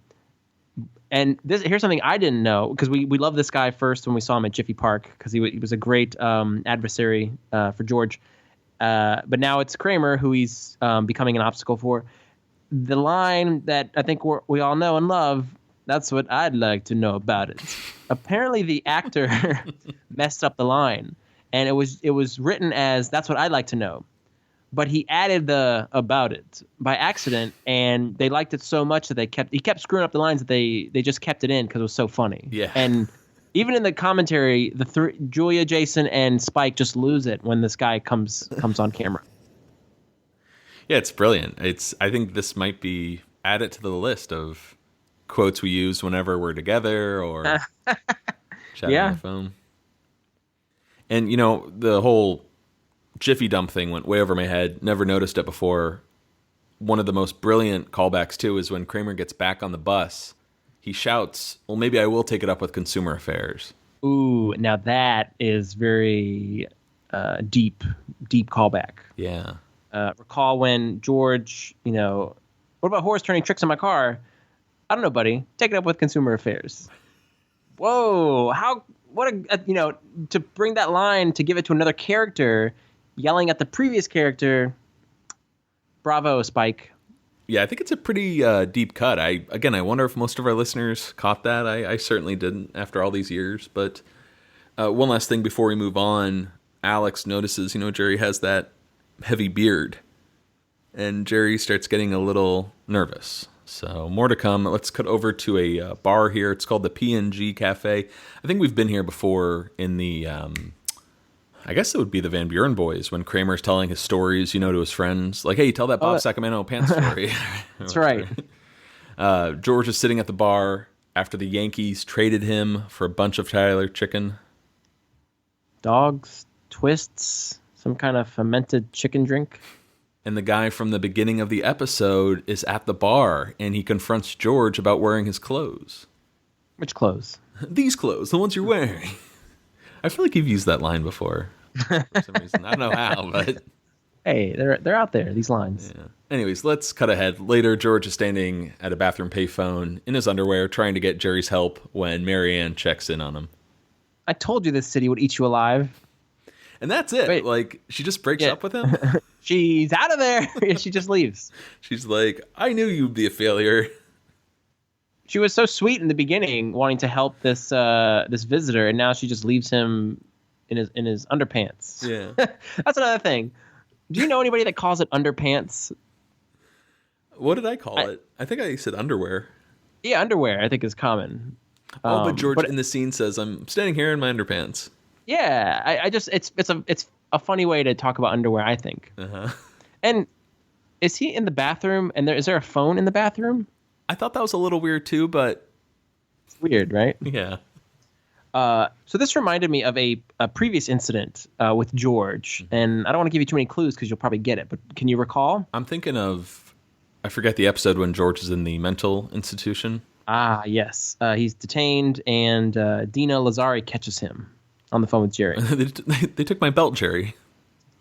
here's something I didn't know, because we loved this guy first when we saw him at Jiffy Park, because he was a great adversary for George. But now it's Kramer who he's becoming an obstacle for. The line that I think we all know and love, that's what I'd like to know about it. Apparently the actor messed up the line, and it was written as that's what I'd like to know. But he added the about it by accident, and they liked it so much that he kept screwing up the lines that they just kept it in because it was so funny. Yeah. And even in the commentary, Julia, Jason, and Spike just lose it when this guy comes on camera. Yeah, it's brilliant. I think this might be added to the list of quotes we use whenever we're together or chatting on the phone. And the whole Jiffy Dump thing went way over my head. Never noticed it before. One of the most brilliant callbacks, too, is when Kramer gets back on the bus. He shouts, well, maybe I will take it up with Consumer Affairs. Ooh, now that is very deep callback. Yeah. Recall when George, what about horse turning tricks in my car? I don't know, buddy. Take it up with Consumer Affairs. Whoa! To bring that line, to give it to another character, yelling at the previous character. Bravo, Spike. Yeah, I think it's a pretty deep cut. I wonder if most of our listeners caught that. I certainly didn't after all these years. But one last thing before we move on, Alex notices, Jerry has that heavy beard, and Jerry starts getting a little nervous. So more to come. Let's cut over to a bar here. It's called the P&G Cafe. I think we've been here before in the, I guess it would be the Van Buren boys when Kramer's telling his stories, to his friends. Like, hey, tell that Bob Sacramento pants story. That's right. George is sitting at the bar after the Yankees traded him for a bunch of Tyler chicken. Dogs, twists, some kind of fermented chicken drink. And the guy from the beginning of the episode is at the bar, and he confronts George about wearing his clothes. Which clothes? These clothes, the ones you're wearing. I feel like you've used that line before for some reason. I don't know how, but... Hey, they're out there, these lines. Yeah. Anyways, let's cut ahead. Later, George is standing at a bathroom payphone in his underwear trying to get Jerry's help when Marianne checks in on him. I told you this city would eat you alive. And that's it. Wait. Like, she just breaks up with him? She's out of there. She just leaves. She's like, I knew you'd be a failure. She was so sweet in the beginning, wanting to help this visitor, and now she just leaves him in his underpants. Yeah. That's another thing. Do you know anybody that calls it underpants? What did I call it? I think I said underwear. Yeah, underwear, I think is common. But George in the scene says, I'm standing here in my underpants. Yeah, I just it's a funny way to talk about underwear, I think. Uh-huh. And is he in the bathroom? And is there a phone in the bathroom? I thought that was a little weird too, but it's weird, right? Yeah. So this reminded me of a previous incident with George, and I don't want to give you too many clues because you'll probably get it. But can you recall? I'm thinking of, I forget the episode when George is in the mental institution. Ah, yes. He's detained, and Dina Lazari catches him on the phone with Jerry. They took my belt, Jerry.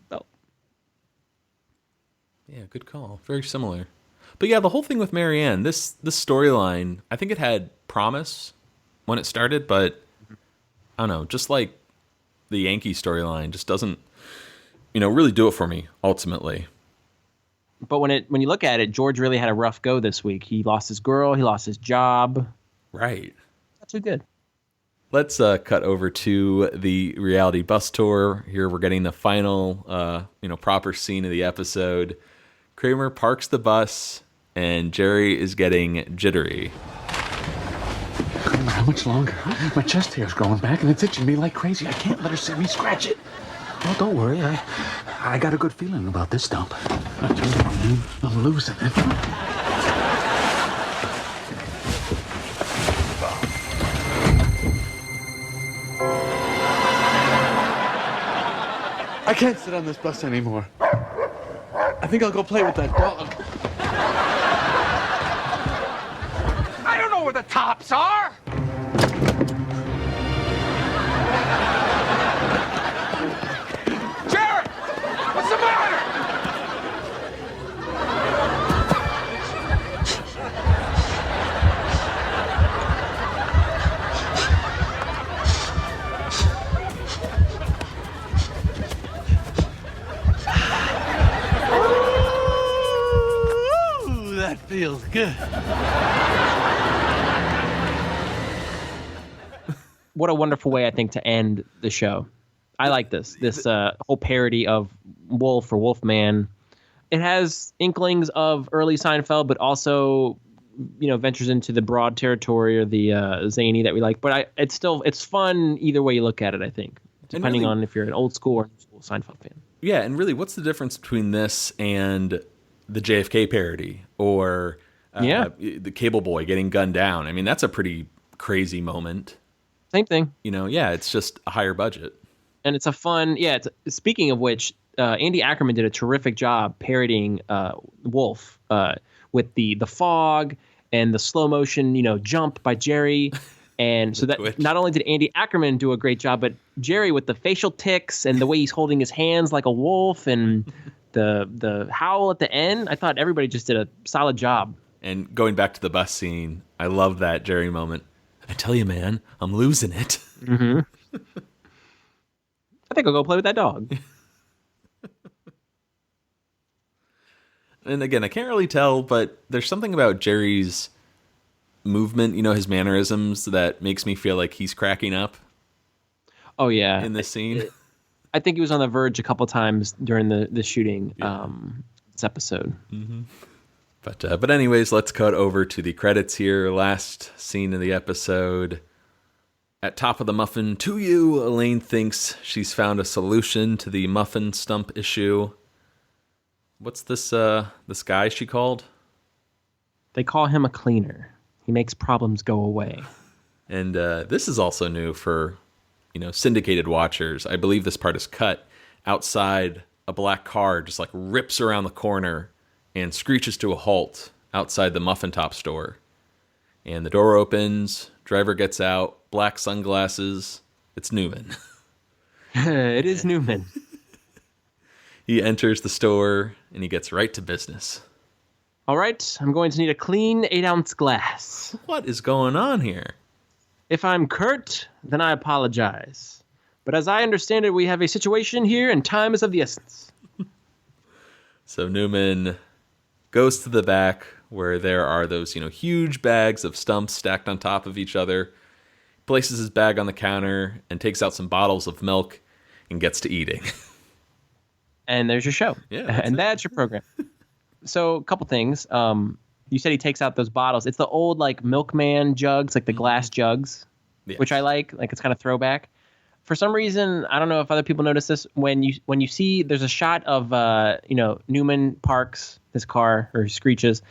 Belt. Yeah, good call. Very similar. But yeah, the whole thing with Marianne, this storyline, I think it had promise when it started, but I don't know, just like the Yankee storyline just doesn't, really do it for me, ultimately. But when you look at it, George really had a rough go this week. He lost his girl, he lost his job. Right. Not too good. Let's cut over to the reality bus tour. Here we're getting the final, proper scene of the episode. Kramer parks the bus, and Jerry is getting jittery. Kramer, how much longer? My chest hair's growing back, and it's itching me like crazy. I can't let her see me scratch it. Well, don't worry. I got a good feeling about this stump. I tell you, man, I'm losing it. I can't sit on this bus anymore. I think I'll go play with that dog. I don't know where the tops are. Jerry, what's the matter? That feels good. What a wonderful way, I think, to end the show. I like this whole parody of Wolf or Wolfman. It has inklings of early Seinfeld, but also, ventures into the broad territory or the zany that we like. But it's fun either way you look at it, I think, depending on if you're an old school or new school Seinfeld fan. Yeah, and really, what's the difference between this and the JFK parody or the Cable Boy getting gunned down? I mean, that's a pretty crazy moment. Same thing. It's just a higher budget. And it's a fun, speaking of which, Andy Ackerman did a terrific job parodying Wolf with the fog and the slow motion, jump by Jerry. And so that not only did Andy Ackerman do a great job, but Jerry with the facial tics and the way he's holding his hands like a wolf and the howl at the end, I thought everybody just did a solid job. And going back to the bus scene, I love that Jerry moment. I tell you, man, I'm losing it. Mm-hmm. I think I'll go play with that dog. And again, I can't really tell, but there's something about Jerry's movement, his mannerisms, that makes me feel like he's cracking up. Oh, yeah. In this scene. I think he was on the verge a couple times during the shooting this episode. Mm-hmm. But anyways, let's cut over to the credits here. Last scene of the episode. At top of the muffin to you, Elaine thinks she's found a solution to the muffin stump issue. What's this guy she called? They call him a cleaner. He makes problems go away. And this is also new for, syndicated watchers. I believe this part is cut. Outside, a black car just like rips around the corner and screeches to a halt outside the Muffin Tops store. And the door opens, driver gets out, black sunglasses. It's Newman. It is Newman. He enters the store and he gets right to business. All right, I'm going to need a clean 8-ounce glass. What is going on here? If I'm curt, then I apologize. But as I understand it, we have a situation here and time is of the essence. So Newman goes to the back where there are those, huge bags of stumps stacked on top of each other, places his bag on the counter and takes out some bottles of milk and gets to eating. And there's your show. Yeah. That's your program. So a couple things. You said he takes out those bottles. It's the old milkman jugs, like the glass jugs, yes. Which I like. Like it's kind of throwback. For some reason, I don't know if other people notice this. When you see there's a shot of Newman parks his car or screeches.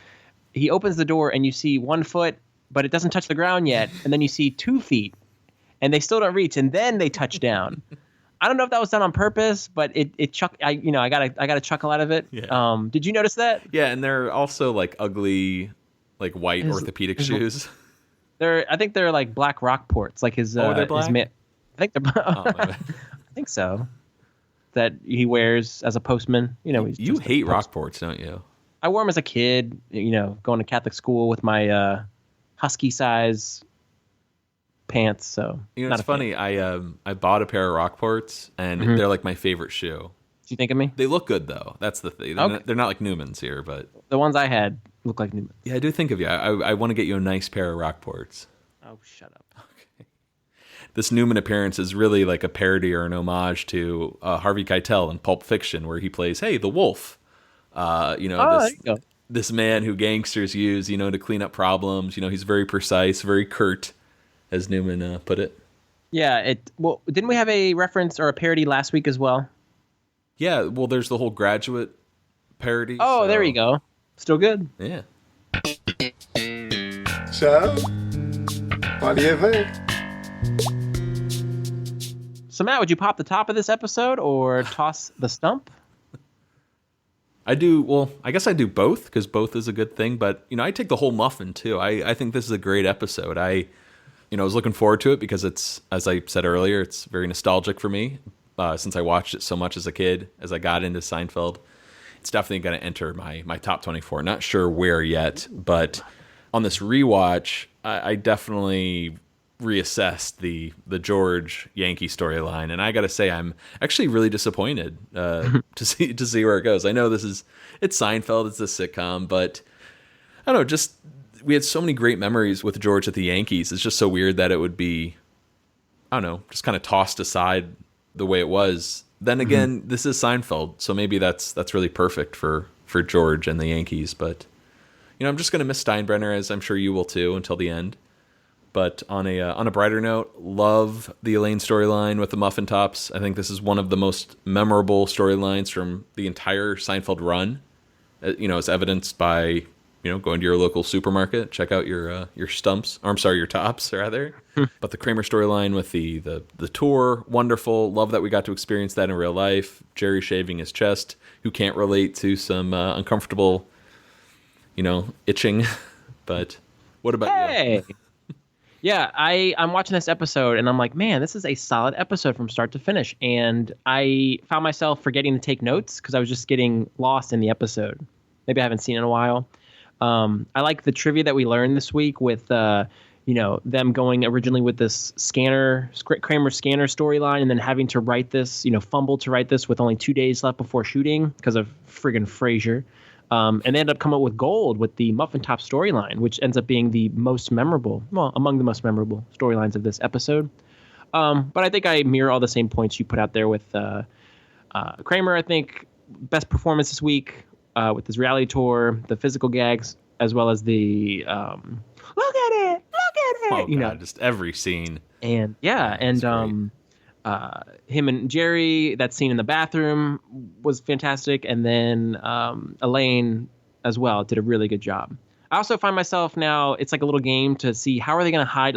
He opens the door and you see 1 foot, but it doesn't touch the ground yet. And then you see 2 feet, and they still don't reach, and then they touch down. I don't know if that was done on purpose, but I got a chuckle out of it. Yeah. Did you notice that? Yeah, and they're also ugly, white orthopedic shoes. I think they're black Rockports, like his. Oh, they're black? I think they're. I think so. That he wears as a postman. You hate Rockports, don't you? I wore them as a kid. Going to Catholic school with my husky size pants. So it's funny. I bought a pair of Rockports, and they're my favorite shoe. Do you think of me? They look good though. That's the thing. They're not like Newman's here, but the ones I had look like Newman's. Yeah, I do think of you. I want to get you a nice pair of Rockports. Oh, shut up. Okay. This Newman appearance is really like a parody or an homage to Harvey Keitel in Pulp Fiction, where he plays, the wolf. This man who gangsters use, to clean up problems. He's very precise, very curt, as Newman put it. Yeah. Didn't we have a reference or a parody last week as well? Yeah. Well, there's the whole Graduate parody. Oh, there you go. Still good. Yeah. So, what do you think? So, Matt, would you pop the top of this episode or toss the stump? I do. Well, I guess I do both because both is a good thing. But I take the whole muffin too. I think this is a great episode. I was looking forward to it because it's, as I said earlier, it's very nostalgic for me since I watched it so much as a kid. As I got into Seinfeld, it's definitely going to enter my top 24. Not sure where yet, but on this rewatch, I definitely reassessed the George Yankee storyline, and I got to say I'm actually really disappointed to see where it goes. I know it's Seinfeld, it's a sitcom, but I don't know, we had so many great memories with George at the Yankees. It's just so weird that it would be, I don't know, just kind of tossed aside the way it was. Then again, this is Seinfeld, so maybe that's really perfect for George and the Yankees. But I'm just going to miss Steinbrenner, as I'm sure you will too, until the end. But on a brighter note, love the Elaine storyline with the Muffin Tops. I think this is one of the most memorable storylines from the entire Seinfeld run. As evidenced by going to your local supermarket, check out your stumps. Or I'm sorry, your tops rather. But the Kramer storyline with the tour, wonderful. Love that we got to experience that in real life. Jerry shaving his chest. Who can't relate to some uncomfortable, itching? But what about you? Yeah, I'm watching this episode and I'm like, man, this is a solid episode from start to finish. And I found myself forgetting to take notes because I was just getting lost in the episode. Maybe I haven't seen it in a while. I like the trivia that we learned this week with, them going originally with this Kramer scanner storyline and then having to write this, fumble to write this with only 2 days left before shooting because of friggin' Frasier. And they end up coming up with gold with the Muffin Tops storyline, which ends up being among the most memorable storylines of this episode. But I think I mirror all the same points you put out there with Kramer. I think best performance this week with his reality tour, the physical gags, as well as the look at it, Oh, God, just every scene. And him and Jerry, that scene in the bathroom was fantastic. And then Elaine as well did a really good job. I also find myself now, it's like a little game to see how are they going to hide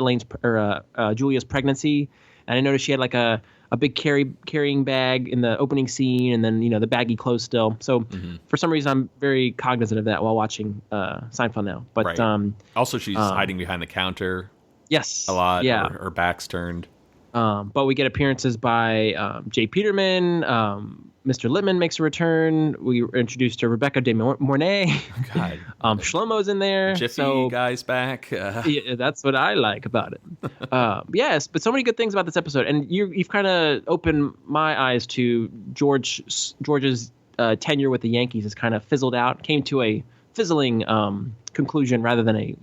Julia's pregnancy. And I noticed she had like a big carrying bag in the opening scene and then, the baggy clothes still. So for some reason, I'm very cognizant of that while watching Seinfeld now. But right. Also, she's hiding behind the counter. Yes. A lot. Yeah. Her back's turned. But we get appearances by Jay Peterman. Mr. Littman makes a return. We were introduced to Rebecca De Mornay. God. Shlomo's in there. Jiffy guy's back. Yeah, that's what I like about it. Yes, but so many good things about this episode. And you've kind of opened my eyes to George's tenure with the Yankees has kind of fizzled out, came to a fizzling conclusion rather than a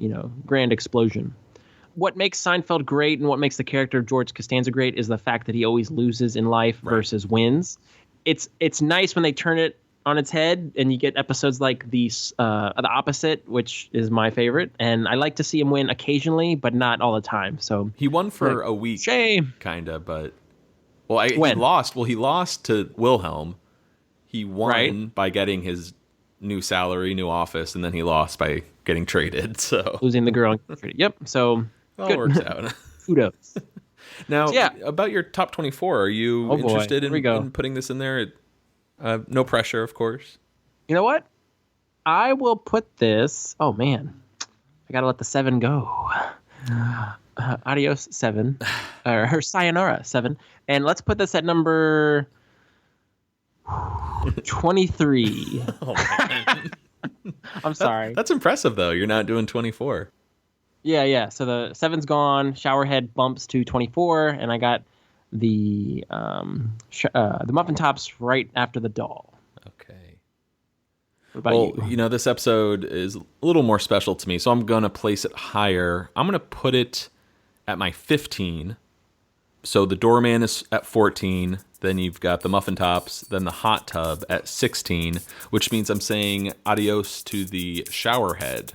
grand explosion. What makes Seinfeld great and what makes the character of George Costanza great is the fact that he always loses in life versus wins. It's nice when they turn it on its head and you get episodes like the opposite, which is my favorite. And I like to see him win occasionally, but not all the time. So he won for a week. Shame. Kind of, but he lost. Well, he lost to Wilhelm. He won by getting his new salary, new office, and then he lost by getting traded. So losing the girl. Yep. So all works out. Kudos. Now, about your top 24, are you interested in putting this in there? No pressure, of course. You know what? I will put this. Oh man, I gotta let the 7 go. Adios 7, or sayonara 7, and let's put this at number 23. Oh, man. I'm sorry. That's impressive, though. You're not doing 24. Yeah. So the 7's gone. Showerhead bumps to 24, and I got the Muffin Tops right after the doll. Okay. What about you? This episode is a little more special to me, so I'm going to place it higher. I'm going to put it at my 15. So the doorman is at 14. Then you've got the Muffin Tops, then the hot tub at 16, which means I'm saying adios to the showerhead.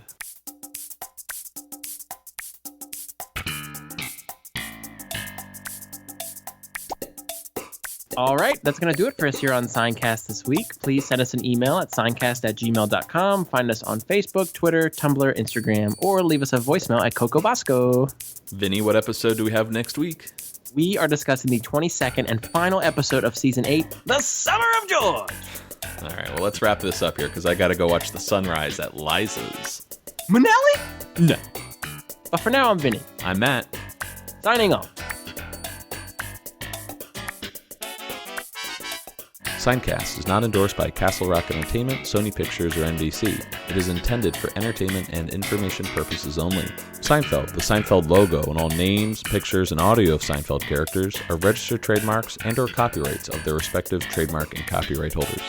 All right, that's going to do it for us here on Seincast this week. Please send us an email at seincast@gmail.com. Find us on Facebook, Twitter, Tumblr, Instagram, or leave us a voicemail at Coco Bosco. Vinny, what episode do we have next week? We are discussing the 22nd and final episode of Season 8, The Summer of George. All right, well, let's wrap this up here because I got to go watch the sunrise at Liza's. Manelli? No. But for now, I'm Vinny. I'm Matt. Signing off. Seincast is not endorsed by Castle Rock Entertainment, Sony Pictures, or NBC. It is intended for entertainment and information purposes only. Seinfeld, the Seinfeld logo, and all names, pictures, and audio of Seinfeld characters are registered trademarks and/or copyrights of their respective trademark and copyright holders.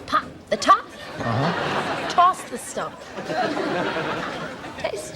Pop the top. Toss the stump. Taste.